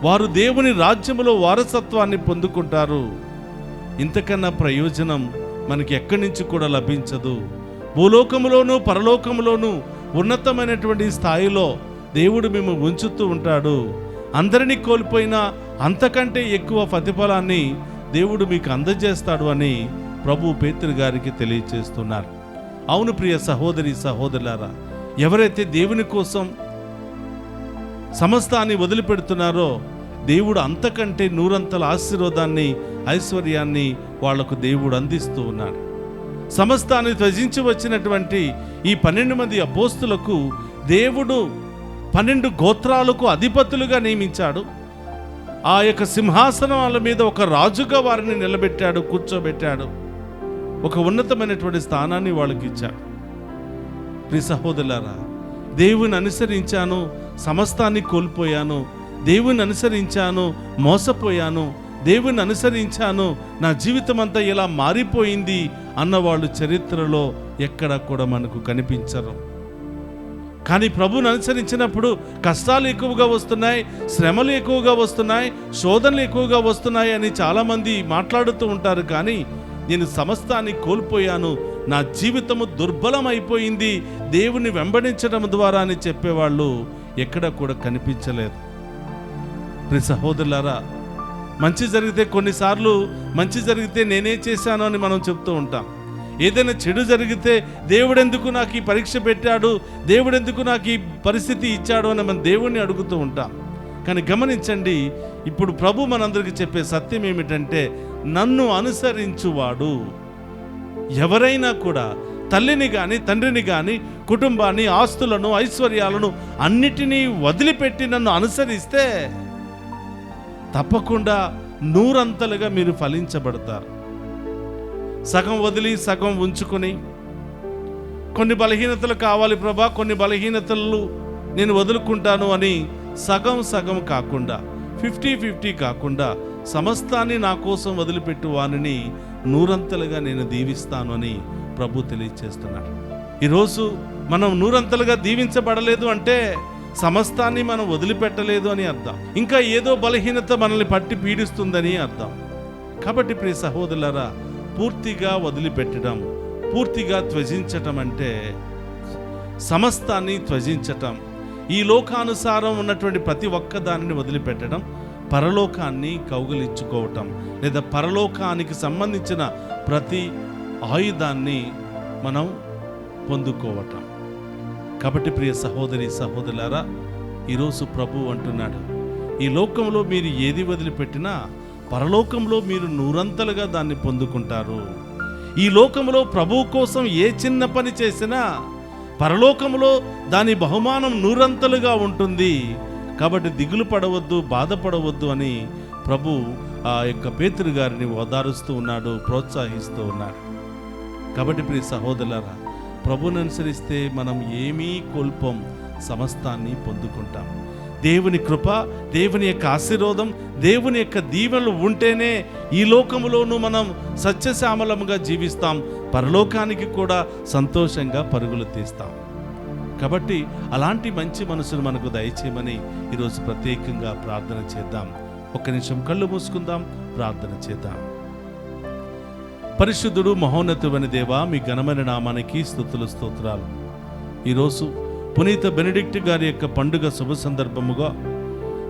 Speaker 3: వారు దేవుని రాజ్యములో వారసత్వాన్ని పొందుకుంటారు. ఇంతకన్నా ప్రయోజనం మనకి ఎక్కడి నుంచి కూడా లభించదు. భూలోకములోను పరలోకములోను ఉన్నతమైనటువంటి స్థాయిలో దేవుడు మేము ఉంచుతూ ఉంటాడు. అందరినీ కోల్పోయినా అంతకంటే ఎక్కువ ప్రతిఫలాన్ని దేవుడు మీకు అందజేస్తాడు అని ప్రభు పేతురు గారికి తెలియచేస్తున్నారు. అవును ప్రియ సహోదరి సహోదరులారా, ఎవరైతే దేవుని కోసం సమస్తాన్ని వదిలిపెడుతున్నారో దేవుడు అంతకంటే 100 ఆశీర్వాదాన్ని, ఐశ్వర్యాన్ని వాళ్లకు దేవుడు అందిస్తూ ఉన్నాడు. సమస్తాన్ని త్యజించి వచ్చినటువంటి ఈ 12 మంది అపోస్తులకు దేవుడు 12 గోత్రాలకు అధిపతులుగా నియమించాడు. ఆ యొక్క సింహాసనాల మీద ఒక రాజుగా వారిని నిలబెట్టాడు, కూర్చోబెట్టాడు. ఒక ఉన్నతమైనటువంటి స్థానాన్ని వాళ్ళకి ఇచ్చాడు. ప్రియ సహోదరులారా, దేవుని అనుసరించాను, సమస్తాన్ని కోల్పోయాను, దేవుని అనుసరించాను, మోసపోయాను, దేవుని అనుసరించాను, నా జీవితం అంతా ఇలా మారిపోయింది అన్నవాళ్ళు చరిత్రలో ఎక్కడ కూడా మనకు కనిపించరు. కానీ ప్రభువుని అనుసరించినప్పుడు కష్టాలు ఎక్కువగా వస్తున్నాయి, శ్రమలు ఎక్కువగా వస్తున్నాయి, శోధనలు ఎక్కువగా వస్తున్నాయి అని చాలామంది మాట్లాడుతూ ఉంటారు. కానీ నేను సమస్తాన్ని కోల్పోయాను, నా జీవితము దుర్బలమైపోయింది దేవుని వెంబడించడం ద్వారా అని చెప్పేవాళ్ళు ఎక్కడ కూడా కనిపించలేదు. ప్రియ సహోదరులారా, మంచి జరిగితే కొన్నిసార్లు మంచి జరిగితే నేనే చేశాను అని మనం చెప్తూ ఉంటాం. ఏదైనా చెడు జరిగితే దేవుడెందుకు నాకు ఈ పరీక్ష పెట్టాడు, దేవుడెందుకు నాకు ఈ పరిస్థితి ఇచ్చాడు అని మనం దేవుణ్ణి అడుగుతూ ఉంటాం. కానీ గమనించండి, ఇప్పుడు ప్రభు మనందరికీ చెప్పే సత్యం ఏమిటంటే, నన్ను అనుసరించువాడు ఎవరైనా కూడా తల్లిని కానీ తండ్రిని కానీ కుటుంబాన్ని, ఆస్తులను, ఐశ్వర్యాలను అన్నిటినీ వదిలిపెట్టి నన్ను అనుసరిస్తే తప్పకుండా 100 మీరు ఫలించబడతారు. సగం వదిలి సగం ఉంచుకొని, కొన్ని బలహీనతలు కావాలి ప్రభా, కొన్ని బలహీనతలు నేను వదులుకుంటాను అని సగం సగం కాకుండా 50-50 కాకుండా సమస్తాన్ని నా కోసం వదిలిపెట్టు వానిని 100 నేను దీవిస్తాను అని ప్రభు తెలియచేస్తున్నాడు. ఈరోజు మనం 100 దీవించబడలేదు అంటే సమస్తాన్ని మనం వదిలిపెట్టలేదు అని అర్థం. ఇంకా ఏదో బలహీనత మనల్ని పట్టి పీడిస్తుందని అర్థం. కాబట్టి ప్రియ సహోదరులారా, పూర్తిగా వదిలిపెట్టడం, పూర్తిగా త్యజించటం అంటే సమస్తాన్ని త్యజించటం, ఈ లోకానుసారం ఉన్నటువంటి ప్రతి ఒక్క దానిని వదిలిపెట్టడం, పరలోకాన్ని కౌగిలించుకోవటం, లేదా పరలోకానికి సంబంధించిన ప్రతి ఆయుధాన్ని మనం పొందుకోవటం. కాబట్టి ప్రియ సహోదరి సహోదరులారా, ఈరోజు ప్రభు అంటున్నాడు, ఈ లోకంలో మీరు ఏది వదిలిపెట్టినా పరలోకంలో మీరు 100 దాన్ని పొందుకుంటారు. ఈ లోకంలో ప్రభువు కోసం ఏ చిన్న పని చేసినా పరలోకంలో దాని బహుమానం 100 ఉంటుంది. కాబట్టి దిగులు పడవద్దు, బాధపడవద్దు అని ప్రభు ఆ యొక్క పేతురు గారిని ఓదారుస్తూ ఉన్నాడు, ప్రోత్సహిస్తూ ఉన్నాడు. కాబట్టి ప్రియ సహోదరులారా, ప్రభుని అనుసరిస్తే మనం ఏమీ కోల్పోం, సమస్తాన్ని పొందుకుంటాం. దేవుని కృప, దేవుని యొక్క ఆశీర్వాదం, దేవుని యొక్క దీవెనలు ఉంటేనే ఈ లోకములోనూ మనం సత్యశ్యామలముగా జీవిస్తాం, పరలోకానికి కూడా సంతోషంగా పరుగులు తీస్తాం. కాబట్టి అలాంటి మంచి మనసును మనకు దయచేయమని ఈరోజు ప్రత్యేకంగా ప్రార్థన చేద్దాం. ఒక్క నిమిషం కళ్ళు మూసుకుందాం, ప్రార్థన చేద్దాం. పరిశుద్ధుడు మహోన్నతుడైన దేవా, మీ ఘనమైన నామానికి స్తుతులు స్తోత్రాలు. ఈరోజు పునీత బెనడిక్ట్ గారి యొక్క పండుగ శుభ సందర్భముగా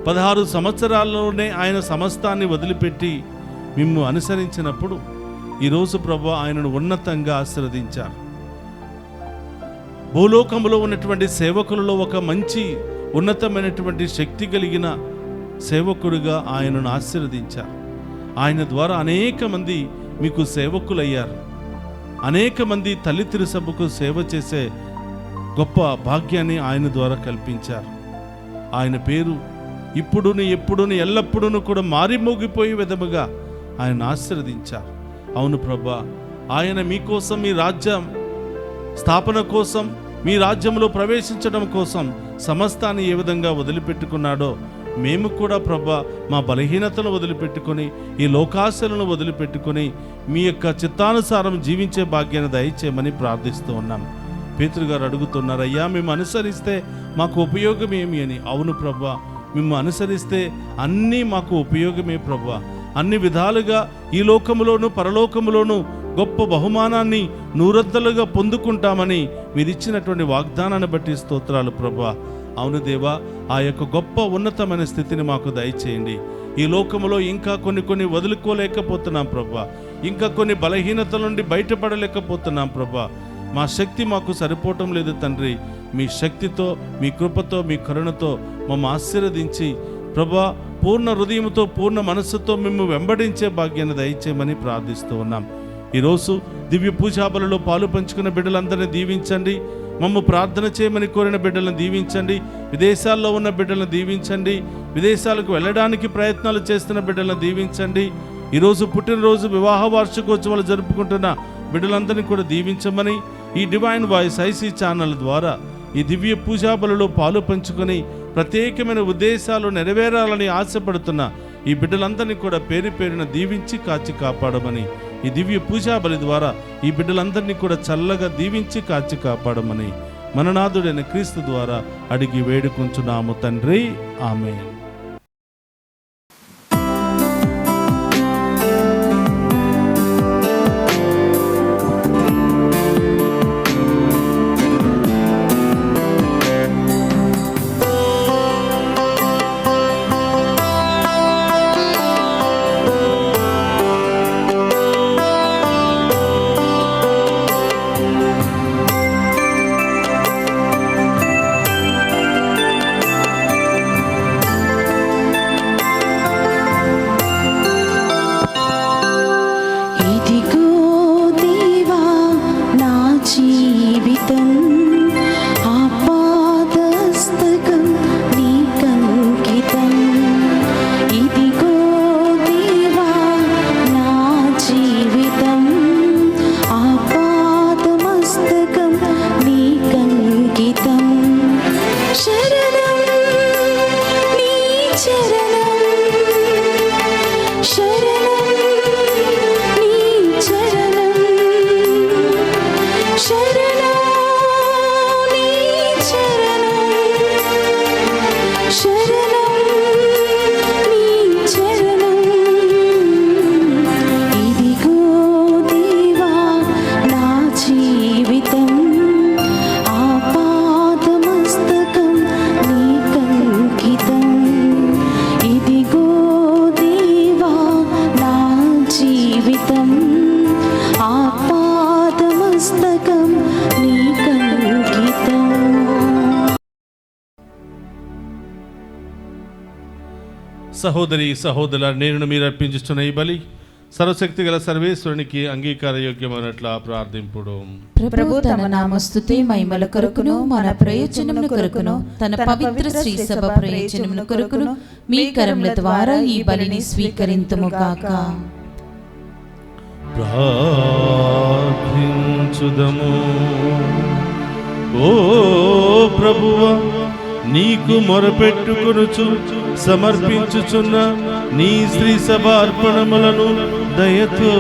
Speaker 3: 16 సంవత్సరాల్లోనే ఆయన సమస్తాన్ని వదిలిపెట్టి మిమ్ము అనుసరించినప్పుడు ఈరోజు ప్రభు ఆయనను ఉన్నతంగా ఆశీర్వదించారు. భూలోకంలో ఉన్నటువంటి సేవకులలో ఒక మంచి ఉన్నతమైనటువంటి శక్తి కలిగిన సేవకుడిగా ఆయనను ఆశీర్వదించారు. ఆయన ద్వారా అనేక మంది మీకు సేవకులయ్యారు. అనేక మంది తల్లితిరు సభకు సేవ చేసే గొప్ప భాగ్యాన్ని ఆయన ద్వారా కల్పించారు. ఆయన పేరు ఇప్పుడును ఎప్పుడును ఎల్లప్పుడూ కూడా మారిమోగిపోయే విధముగా ఆయన ఆశీర్వదించారు. అవును ప్రభా, ఆయన మీకోసం, మీ రాజ్యం స్థాపన కోసం, మీ రాజ్యంలో ప్రవేశించడం కోసం సమస్తాన్ని ఏ విధంగా వదిలిపెట్టుకున్నాడో మేము కూడా ప్రభా మా బలహీనతను వదిలిపెట్టుకొని, ఈ లోకాశలను వదిలిపెట్టుకొని మీ యొక్క చిత్తానుసారం జీవించే భాగ్యాన్ని దయచేయమని ప్రార్థిస్తూ ఉన్నాం. పేతురు గారు అడుగుతున్నారు, అయ్యా మేము అనుసరిస్తే మాకు ఉపయోగం ఏమి అని. అవును ప్రభా, మేము అనుసరిస్తే అన్నీ మాకు ఉపయోగమే ప్రభా. అన్ని విధాలుగా ఈ లోకములోను పరలోకములోను గొప్ప బహుమానాన్ని నూరద్దలుగా పొందుకుంటామని మీరిచ్చినటువంటి వాగ్దానాన్ని బట్టి స్తోత్రాలు ప్రభా. అవును దేవా, ఆ యొక్క గొప్ప ఉన్నతమైన స్థితిని మాకు దయచేయండి. ఈ లోకములో ఇంకా కొన్ని వదులుకోలేకపోతున్నాం ప్రభా. ఇంకా కొన్ని బలహీనతల నుండి బయటపడలేకపోతున్నాం ప్రభా. మా శక్తి మాకు సరిపోవటం లేదు తండ్రి. మీ శక్తితో, మీ కృపతో, మీ కరుణతో మమ్మ ఆశీర్వదించి ప్రభా పూర్ణ హృదయంతో, పూర్ణ మనస్సుతో మేము వెంబడించే భాగ్యాన్ని దయచేయమని ప్రార్థిస్తూ ఉన్నాం. ఈరోజు దివ్య పూజాబలలో పాలు పంచుకున్న బిడ్డలందరినీ దీవించండి. మమ్మ ప్రార్థన చేయమని కోరిన బిడ్డలను దీవించండి. విదేశాల్లో ఉన్న బిడ్డలను దీవించండి. విదేశాలకు వెళ్ళడానికి ప్రయత్నాలు చేస్తున్న బిడ్డలను దీవించండి. ఈరోజు పుట్టినరోజు, వివాహ వార్షికోత్సవాలు జరుపుకుంటున్న బిడ్డలందరినీ కూడా దీవించమని ఈ డివైన్ వాయిస్ ఐసీ ఛానల్ ద్వారా ఈ దివ్య పూజాబలలో పాలు పంచుకొని ప్రత్యేకమైన ఉద్దేశాలు నెరవేరాలని ఆశపడుతున్న ఈ బిడ్డలందరినీ కూడా పేరు పేరున దీవించి కాచి కాపాడమని, ఈ దివ్య పూజాబలి ద్వారా ఈ బిడ్డలందరినీ కూడా చల్లగా దీవించి కాచి కాపాడమని మననాథుడైన క్రీస్తు ద్వారా అడిగి వేడుకుంటున్నాము తండ్రి. ఆమేన్. సహోదరి సహోదరుల, నేను మీరు అర్పించుతున్న ఈ బలి సర్వశక్తి గల సర్వేశ్వరునికి అంగీకార యోగ్యమైనట్లా ప్రార్థింపుడు.
Speaker 2: ప్రభు తన నామస్తుతి మహిమల కొరకును మన ప్రయోజనముల కొరకును తన పవిత్ర శ్రీ సభ ప్రయోజనముల కొరకును మీ కరముల ద్వారా ఈ బలిని స్వీకరింతుము గాక.
Speaker 3: ప్రార్థించుదము. ఓ ప్రభువా, నీకు మొరపెట్టుకొనుచు సమర్పించుచున్న నీ శ్రీ సభ అర్పణములను దయతో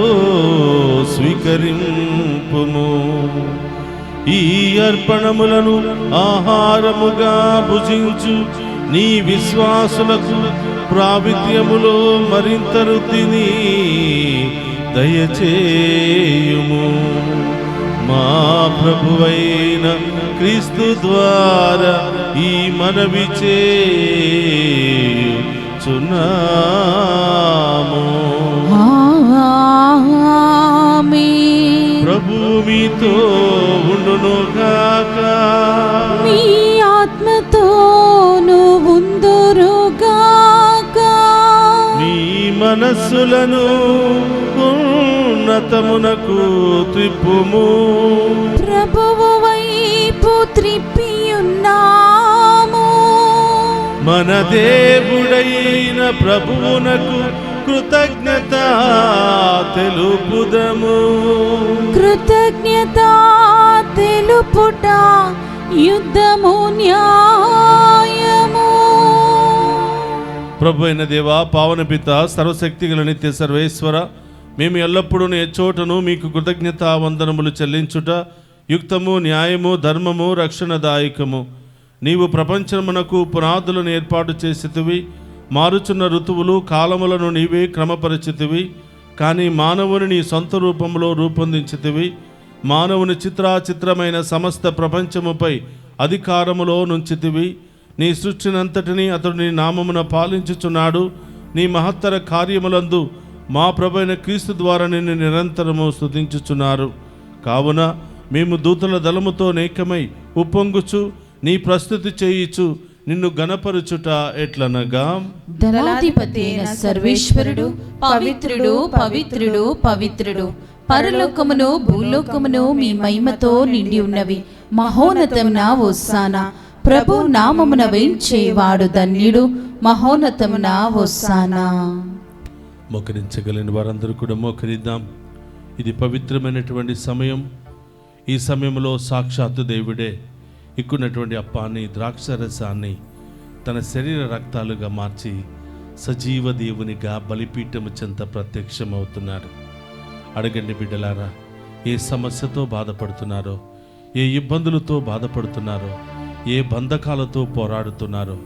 Speaker 3: స్వీకరింపుము. ఈ అర్పణములను ఆహారముగా భుజించు నీ విశ్వాసులకు ప్రావిత్యములో మరింత రుద్ధిని దయచేయుము. మా ప్రభువైన క్రీస్తు ద్వారా ఈ మనవి చేయుచున్నాము.
Speaker 2: ఆమేన్.
Speaker 3: ప్రభు మీతో ఉండునుగాక.
Speaker 2: మీ ఆత్మతోను ఉందురుగాక.
Speaker 3: మీ మనస్సులను ఉన్నతమునకు త్రిప్పుము.
Speaker 2: ప్రభువు వైపు త్రిప్పియున్నాము.
Speaker 3: మన దేవుడైన ప్రభువునకు కృతజ్ఞత తెలుపుదము.
Speaker 2: కృతజ్ఞత తెలుపుట యుద్ధము న్యాయము.
Speaker 3: ప్రభు అయిన దేవా, పావన పిత, సర్వశక్తి గల నిత్య సర్వేశ్వర, మేము ఎల్లప్పుడూ ఎచ్చోటను మీకు కృతజ్ఞతా వందనములు చెల్లించుట యుక్తము, న్యాయము, ధర్మము, రక్షణదాయకము. నీవు ప్రపంచమునకు పునాదులను ఏర్పాటు చేసితివి. మారుచున్న ఋతువులు, కాలములను నీవే క్రమపరిచితివి. కానీ మానవుని నీ సొంత రూపంలో రూపొందించితివి. మానవుని చిత్రాచిత్రమైన సమస్త ప్రపంచముపై అధికారములో నుంచితివి. నీ సృష్టినంతటినీ అతడు నీ నామమున పాలించుచున్నాడు. నీ మహత్తర కార్యములందు మా ప్రభువైన క్రీస్తు ద్వారా నిన్ను నిరంతరము స్తుతించుచున్నారు. కావున మేము దూతల దళముతో నేకమై ఉప్పొంగుచు నీ ప్రస్తుతి చేయిచు నిన్ను గణపరుచుట ఎట్లనగా,
Speaker 2: దళాధిపతి అయిన సర్వేశ్వరుడు పవిత్రుడు పవిత్రుడు పవిత్రుడు, పరలోకమును భూలోకమును మీ మహిమతో నిండి ఉన్నవి. మహోన్నతమున హోసానా. ప్రభు నామమున వేంచేవాడు ధన్యుడు. మహోన్నతమున హోసానా.
Speaker 3: మోకరించగలిగిన వారందరూ కూడా మోకరిద్దాం. ఇది పవిత్రమైనటువంటి సమయం. ఈ సమయంలో సాక్షాత్తు దేవుడే ఎక్కున్నటువంటి అప్పాన్ని, ద్రాక్షరసాన్ని తన శరీర రక్తాలుగా మార్చి సజీవ దేవునిగా బలిపీఠము చెంత ప్రత్యక్షమవుతున్నాడు. అడగండి బిడ్డలారా, ఏ సమస్యతో బాధపడుతున్నారో, ఏ ఇబ్బందులతో బాధపడుతున్నారో, ఏ బంధకాలతో పోరాడుతున్నారో,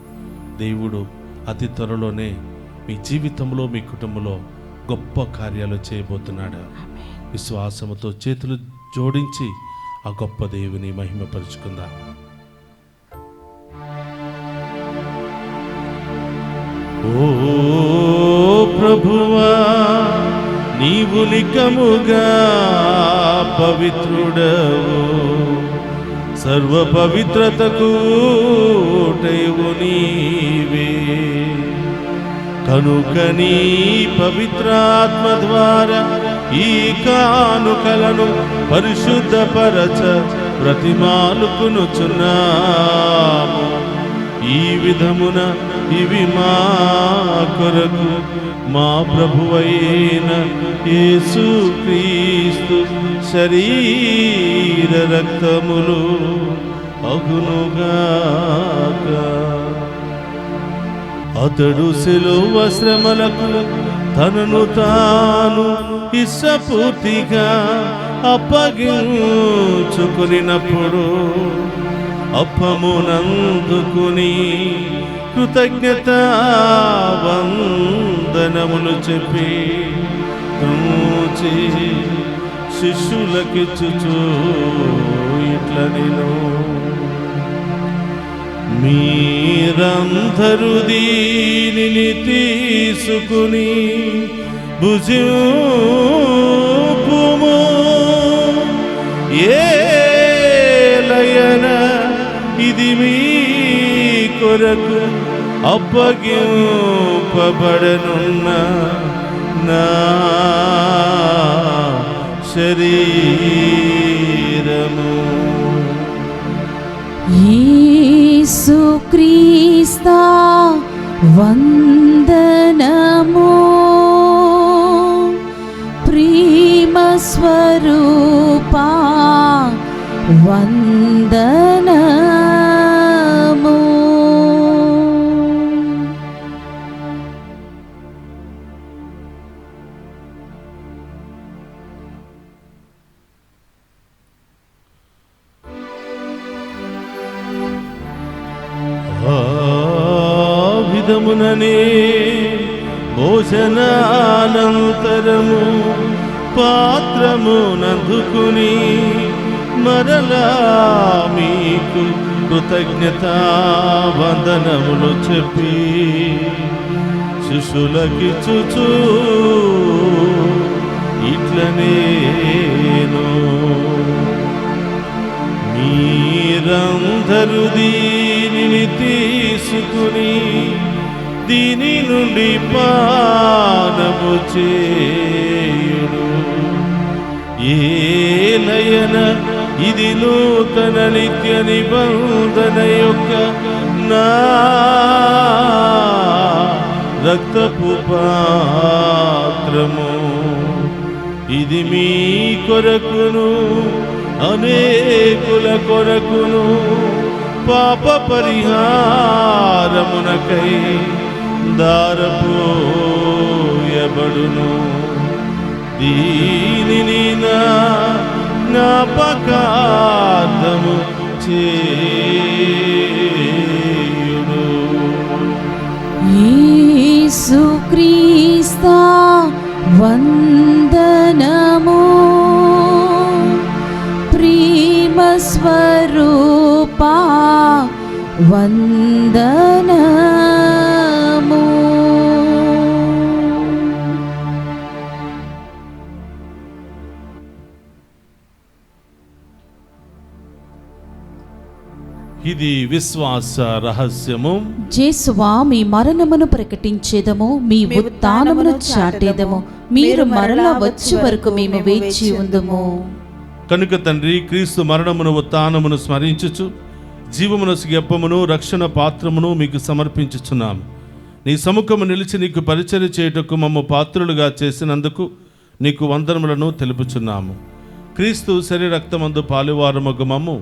Speaker 3: దేవుడు అతి త్వరలోనే మీ జీవితంలో, మీ కుటుంబంలో గొప్ప కార్యాలు చేయబోతున్నాడు. విశ్వాసముతో చేతులు జోడించి ఆ గొప్ప దేవుని మహిమపరుచుకుందాం. ఓ ప్రభువా, నీవు నికముగా పవిత్రుడవు. సర్వ పవిత్రతకు ఊటైవు నీవే. కనుక నీ పవిత్రాత్మ ద్వారా ఈ కానుకలను పరిశుద్ధపరచ ప్రతిమాలుకునుచున్నాము. ఈ విధమున ఇవి మా కొరకు మా ప్రభువైన యేసు క్రీస్తు శరీర రక్తములు అగునుగాక. అతడు శిలువ శ్రమలకు తనను తాను ఇష్టపూర్తిగా అప్పగించుకునినప్పుడు అప్పమునందుకుని కృతజ్ఞత వందనములు చెప్పి త్రుంచి శిష్యులకిచ్చుచు ఇట్ల నేను, మీరందరూ దీనిని తీసుకుని భుజింపుము. ఏలయన ఇది మీ కొరకు అప్పగింపబడనున్న నా శరీరము.
Speaker 2: యేసుక్రీస్తా వందనము, ప్రేమ స్వరూపా వందనము.
Speaker 3: విధముననే భోజనానంతరము పాత్రమునందుకుని మరలా మీకు కృతజ్ఞతా వందనములు చెప్పి శిశులకిచ్చుచు ఇట్లనేను, మీరందరూ దీనిని తీసుకుని దీని నుండి పానము చేయుడు. ఏలయన ఇది నూతన నిత్య నిబంధన యొక్క నా రక్తపు పాత్రము. ఇది మీ కొరకును అనేకుల కొరకును పాప పరిహారమునకై దారపోయబడును. దీనిని నా జ్ఞాపకార్థము చేయుడు.
Speaker 2: యేసుక్రీస్తా వందనము, ప్రేమ స్వరూపా వందనము.
Speaker 3: ఇది విశ్వాస రహస్యము.
Speaker 2: యేసువా, మీ మరణమును ప్రకటించేదము, మీ ఉత్థానమును చాటేదము. మీరు మరలా వచ్చే వరకు మేము వేచి ఉందుము.
Speaker 3: కనుక తండ్రి, క్రీస్తు మరణమును ఉత్థానమును స్మరించుచు జీవమును గెప్పమును రక్షణ పాత్రమును మీకు సమర్పించుచున్నాం. నీ సముఖము నిలిచి నీకు పరిచర్య చేయుటకు మమ్ము పాత్రులుగా చేసినందుకు నీకు వందనములను తెలుపుచున్నాము. క్రీస్తు శరీరక్తమందు పాలువారమగు మమ్ము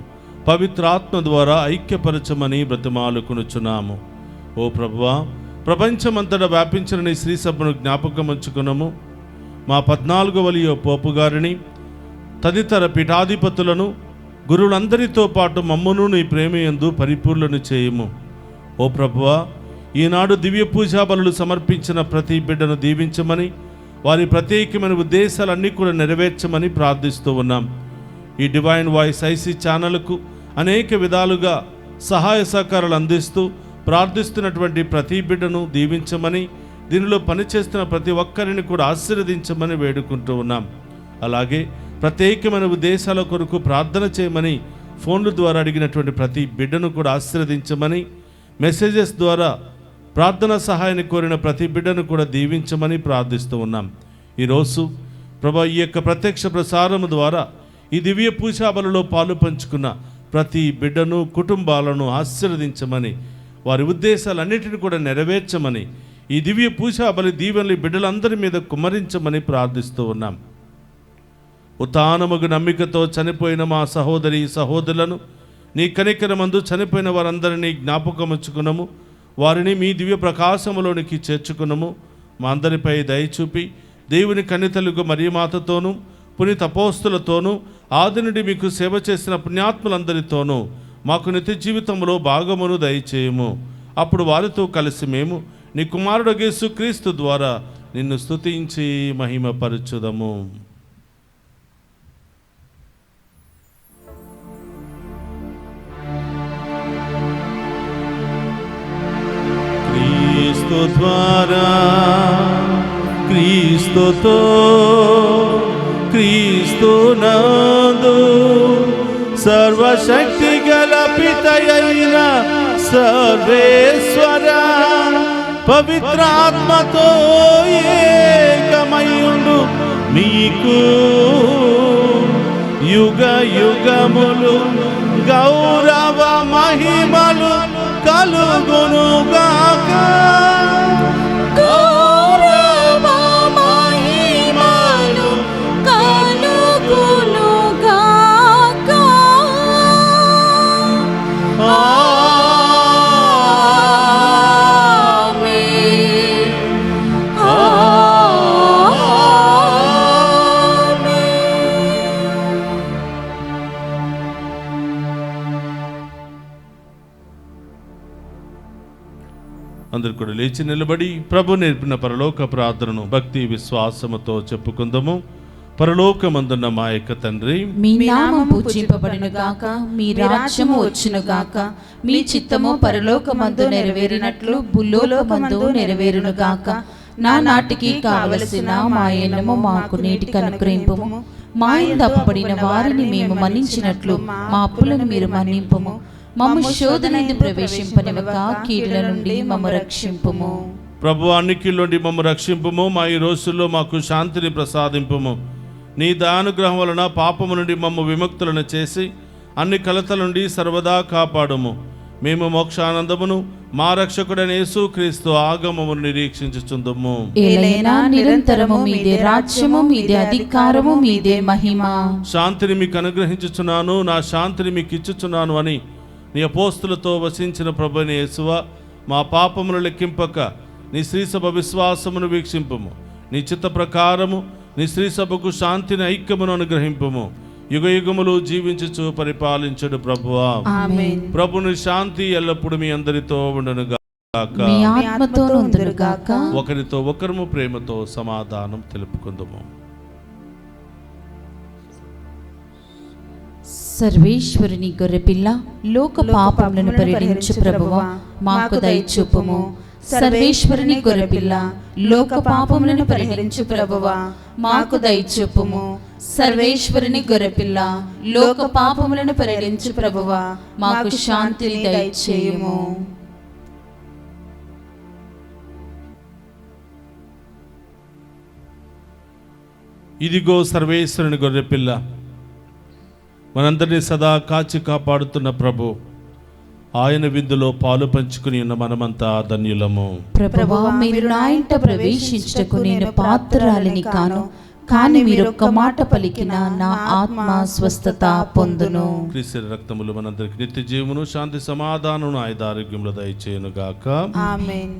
Speaker 3: పవిత్రాత్మ ద్వారా ఐక్యపరచమని బ్రతిమాలుకొనుచున్నాము. ఓ ప్రభువా, ప్రపంచమంతటా వ్యాపించిన నీ శ్రీ సభను జ్ఞాపకం ఉంచుకున్నాము. మా 14వ లియో పోపు గారిని, తదితర పీఠాధిపతులను, గురువులందరితో పాటు మమ్మను నీ ప్రేమయందు పరిపూర్ణను చేయము. ఓ ప్రభువా, ఈనాడు దివ్య పూజా బలులు సమర్పించిన ప్రతి బిడ్డను దీవించమని, వారి ప్రత్యేకమైన ఉద్దేశాలన్నీ కూడా నెరవేర్చమని ప్రార్థిస్తూ ఉన్నాం. ఈ డివైన్ వాయిస్ ఐసీ ఛానల్కు అనేక విధాలుగా సహాయ సహకారాలు అందిస్తూ ప్రార్థిస్తున్నటువంటి ప్రతి బిడ్డను దీవించమని, దీనిలో పనిచేస్తున్న ప్రతి ఒక్కరిని కూడా ఆశీర్వదించమని వేడుకుంటూ ఉన్నాం. అలాగే ప్రత్యేకమైన ఉద్దేశాల కొరకు ప్రార్థన చేయమని ఫోన్ల ద్వారా అడిగినటువంటి ప్రతి బిడ్డను కూడా ఆశీర్వదించమని, మెసేజెస్ ద్వారా ప్రార్థన సహాయాన్ని కోరిన ప్రతి బిడ్డను కూడా దీవించమని ప్రార్థిస్తూ ఉన్నాం. ఈరోజు ప్రభా, ఈ యొక్క ప్రత్యక్ష ప్రసారము ద్వారా ఈ దివ్య పూజా బలిలో పాలు పంచుకున్న ప్రతి బిడ్డను, కుటుంబాలను ఆశీర్వదించమని, వారి ఉద్దేశాలన్నిటిని కూడా నెరవేర్చమని, ఈ దివ్య పూజా బలి దీవెనలు బిడ్డలందరి మీద కుమ్మరించమని ప్రార్థిస్తూ ఉన్నాం. ఉత్థానముగు నమ్మికతో చనిపోయిన మా సహోదరి సహోదరులను నీ కనికరమందు చనిపోయిన వారందరినీ జ్ఞాపకముంచుకున్నాము. వారిని మీ దివ్య ప్రకాశములోనికి చేర్చుకున్నాము. మా అందరిపై దయచూపి దేవుని కన్నితలుగు మరియమాతతోనూ పునీత అపోస్తులతోనూ ఆది నుండి మీకు సేవ చేసిన పుణ్యాత్ములందరితోనూ మాకు నిత్య జీవితంలో భాగమును దయచేయము. అప్పుడు వారితో కలిసి మేము నీ కుమారుడు యేసుక్రీస్తు ద్వారా నిన్ను స్తుతించి మహిమపరచుదము. క్రీస్తు ద్వారా, క్రీస్తుతో, క్రీస్తునందు సర్వశక్తి గల పితయైన సర్వేశ్వర పవిత్రాత్మతో ఏకమై మీకు యుగ యుగములు గౌరవ మహిమలు కలుగునుగాక.
Speaker 2: గౌరవ మహిమలు కలుగునుగాక. ఆమేన్.
Speaker 3: అందరు కూడా లేచి నిలబడి ప్రభు నేర్పిన పరలోక ప్రార్థనను భక్తి విశ్వాసముతో చెప్పుకుందాము. పరలోకమందున్న మా యొక్క తండ్రి,
Speaker 2: మీ నామం పూజింపబడును గాక, మీ రాజ్యము వచ్చును గాక, మీ చిత్తము పరలోకమందు నెరవేరినట్లు భూలోకమందు నెరవేరును గాక. నా నాటికి కావలసిన మా ఎన్నము మాకు నేటికి అనుగ్రహింపుము. మా యందు అప్పబడిన వారిని మేము మన్నించినట్లు మా అప్పులను మీరు మన్నింపుము. మమ్ము శోధనయందు ప్రవేశింపనివ్వక కీడుల నుండి మమ్ము రక్షింపుము.
Speaker 3: ప్రభు అన్నికిలోండి మమ్ము రక్షింపుము. మా ఈ రోజుల్లో మాకు శాంతిని ప్రసాదింపుము. నీ దానుగ్రహం వలన పాపము నుండి మమ్ము విముక్తులను చేసి అన్ని కలతల నుండి సర్వదా కాపాడుము. మేము మోక్షానందమును మా రక్షకుడైన యేసుక్రీస్తు ఆగమమును నిరీక్షించుచుందుము.
Speaker 2: ఏలైనా నిరంతరము మీదే రాజ్యము, మీదే అధికారము, మీదే మహిమ.
Speaker 3: శాంతిని మీకు అనుగ్రహించుచున్నాను, నా శాంతిని మీకు ఇచ్చుచున్నాను అని నీ అపోస్తులతో వసించిన ప్రభువైన యేసువా, మా పాపమును లెక్కింపక నీ శ్రీసభ విశ్వాసమును వీక్షింపుము. నీ చిత్త ప్రకారము నీ శ్రీసభకు శాంతిని ఐక్యమును అనుగ్రహింపుము. యుగ యుగములు జీవించుచు పరిపాలించుడు ప్రభువా.
Speaker 2: ఆమేన్.
Speaker 3: ప్రభుని శాంతి ఎల్లప్పుడు మీ అందరితో ఉండునుగాక.
Speaker 2: మీ ఆత్మతోను ఉండునుగాక.
Speaker 3: ఒకరితో ఒకరము ప్రేమతో సమాధానం తెలుపుకుందుము.
Speaker 2: సర్వేశ్వరుని గొర్రెపిల్ల, లోక పాపములను పరిహరించు ప్రభువా, మాకు దయచూపుము. సర్వేశ్వరుని గొర్రెపిల్ల, లోక పాపములను పరిహరించు ప్రభువా, మాకు దయచూపుము. సర్వేశ్వరుని గొర్రెపిల్ల, లోక పాపములను పరిహరించు ప్రభువా, మాకు శాంతిని దయచేయుము.
Speaker 3: ఇదిగో సర్వేశ్వరుని గొర్రెపిల్ల, మనందరినీ సదా కాచి కాపాడుతున్న ప్రభు. ఆయన విందులో పాలు పంచుకుని ఉన్న మనమంతా ధన్యులము.
Speaker 2: ప్రభువా, మీరు నా ఇంట ప్రవేశించుటకు నేను పాత్రురాలిని కాను, కానీ మీరొక్క మాట పలికిన నా ఆత్మ స్వస్థత పొందును.
Speaker 3: క్రీస్తు రక్తములు మనందరికి నిత్య జీవమును, శాంతి సమాధానమును, ఆయుధారోగ్యములు దయచేయునుగాక.
Speaker 1: ఆమేన్.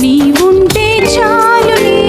Speaker 4: నీవుంటే చాలు నీ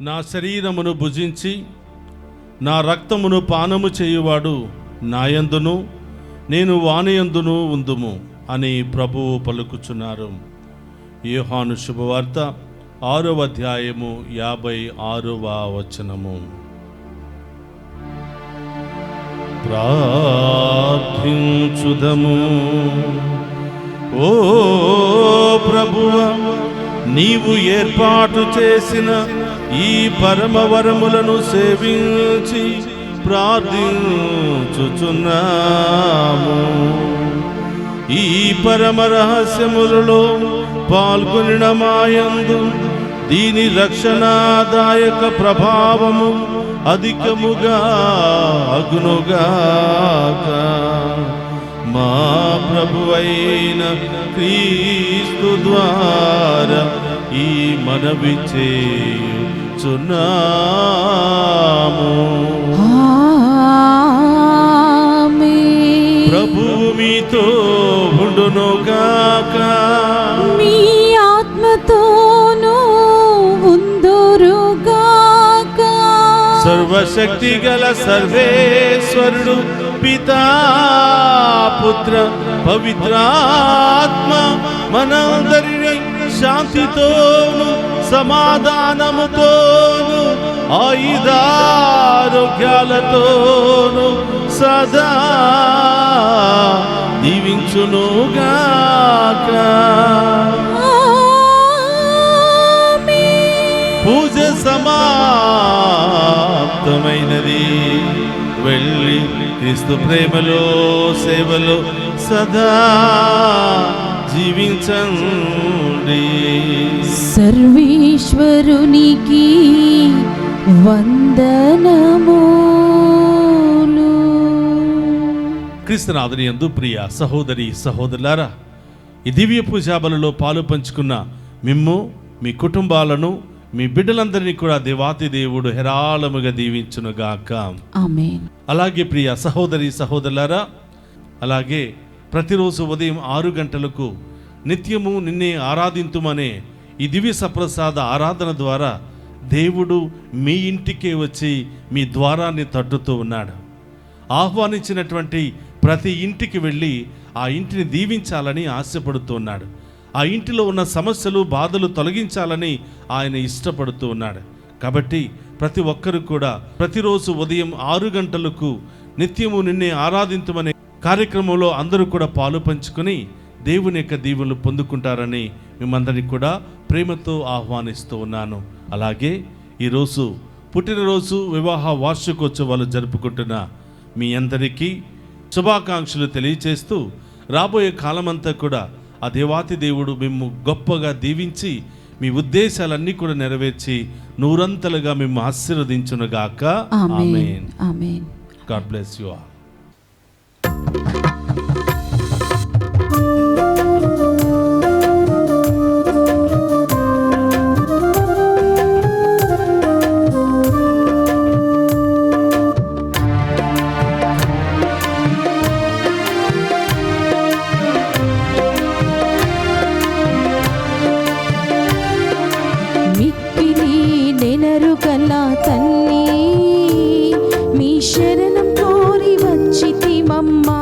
Speaker 3: నా శరీరమును భుజించి నా రక్తమును పానము చేయువాడు నాయందును నేను వానియందును ఉందుము అని ప్రభువు పలుకుచున్నారు. యోహాను శుభవార్త 6వ అధ్యాయము 56వ వచనము. ప్రార్థించుదము. ఓ ప్రభువా, నీవు ఏర్పాటు చేసిన ఈ పరమవరములను సేవించి ప్రార్థించుచున్నాము. ఈ పరమ రహస్యములలో పాల్గొనిన మాయందు దీని రక్షణాదాయక ప్రభావము అధికముగా అగునుగాక. మా ప్రభువైన క్రీస్తు ద్వారా ఈ మనవి చేయుచున్నాము. ప్రభువు మీతో ఉండునుగాక.
Speaker 2: మీ ఆత్మతోనూ ఉందురుగాక.
Speaker 3: సర్వశక్తి గల సర్వేశ్వరుడు పితా పుత్ర పవిత్రాత్మ మనందరినీ శాంతితోను సమాధానముతోను ఆయుధారోగ్యాలతోను సదా దీవించునుగాక. పూజ సమాప్తమైనది. వెళ్ళి క్రీస్తు ప్రేమలో సేవలో సదా జీవించండి.
Speaker 2: సర్వేశ్వరునికి వందనములు.
Speaker 3: క్రీస్తునాథుని యందు ప్రియ సహోదరి సహోదరులారా, ఈ దివ్య పూజాబలలో పాలు పంచుకున్న మిమ్ము, మీ కుటుంబాలను, మీ బిడ్డలందరినీ కూడా దేవాతి దేవుడు హేరాళముగా దీవించునుగాక.
Speaker 2: ఆమేన్.
Speaker 3: అలాగే ప్రియ సహోదరి సహోదరులారా, అలాగే ప్రతిరోజు ఉదయం 6 గంటలకు నిత్యము నిన్నే ఆరాధింతుమనే ఈ దివ్య సప్రసాద ఆరాధన ద్వారా దేవుడు మీ ఇంటికే వచ్చి మీ ద్వారాన్ని తట్టుతూ ఉన్నాడు. ఆహ్వానించినటువంటి ప్రతి ఇంటికి వెళ్ళి ఆ ఇంటిని దీవించాలని ఆశపడుతూ ఉన్నాడు. ఆ ఇంటిలో ఉన్న సమస్యలు బాధలు తొలగించాలని ఆయన ఇష్టపడుతూ ఉన్నాడు. కాబట్టి ప్రతి ఒక్కరు కూడా ప్రతిరోజు ఉదయం 6 గంటలకు నిత్యము నిన్నే ఆరాధింతుమనే కార్యక్రమంలో అందరూ కూడా పాలు పంచుకొని దేవుని యొక్క దీవెనలు పొందుకుంటారని మిమ్మందరినీ కూడా ప్రేమతో ఆహ్వానిస్తూ ఉన్నాను. అలాగే ఈరోజు పుట్టినరోజు వివాహ వార్షికోత్సవాలు జరుపుకుంటున్న మీ అందరికీ శుభాకాంక్షలు తెలియచేస్తూ రాబోయే కాలమంతా కూడా ఆ దేవాతి దేవుడు మిమ్ము గొప్పగా దీవించి మీ ఉద్దేశాలన్నీ కూడా నెరవేర్చి నూరంతలుగా మిమ్ము ఆశీర్వదించునుగాక. ఆమేన్.
Speaker 2: ఆమేన్.
Speaker 3: God bless you all.
Speaker 2: మిక్కిలి నెనరుగల తల్లి, మీ శరణం కోరి వచ్చితిమమ్మా.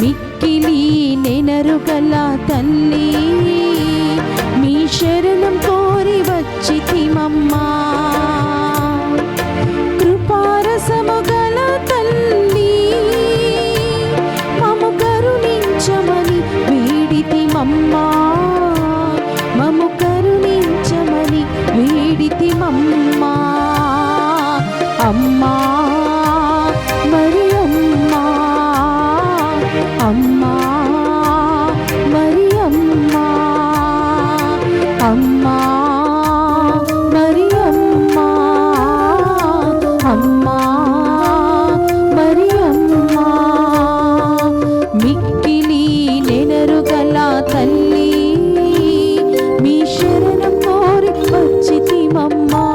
Speaker 2: మిక్కిలి నెనరుగల తల్లి, మీ శరణం కోరి వచ్చితిమమ్మా. కృపారసము గల తల్లి, మము కరుణించమని వేడితిమమ్మా. మము కరుణించమని వేడితిమమ్మా. అమ్మా మరి అమ్మా, అమ్మా మరి అమ్మా, అమ్మా మరి అమ్మా, అమ్మా మరి అమ్మా. మిక్కిలి నెనరుగల తల్లి, మీ శరణం కోరి వచ్చితిమమ్మా.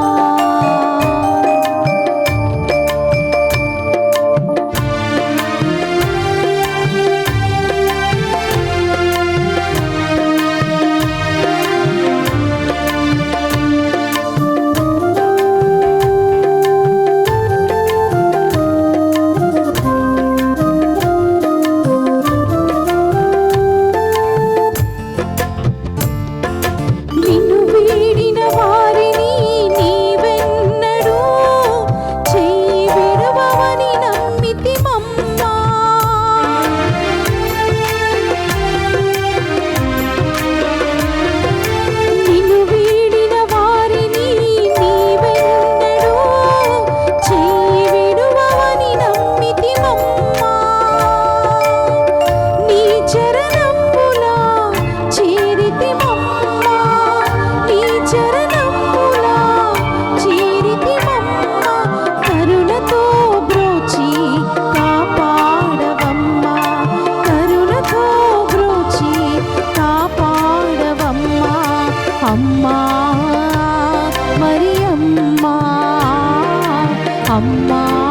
Speaker 2: అమ్మా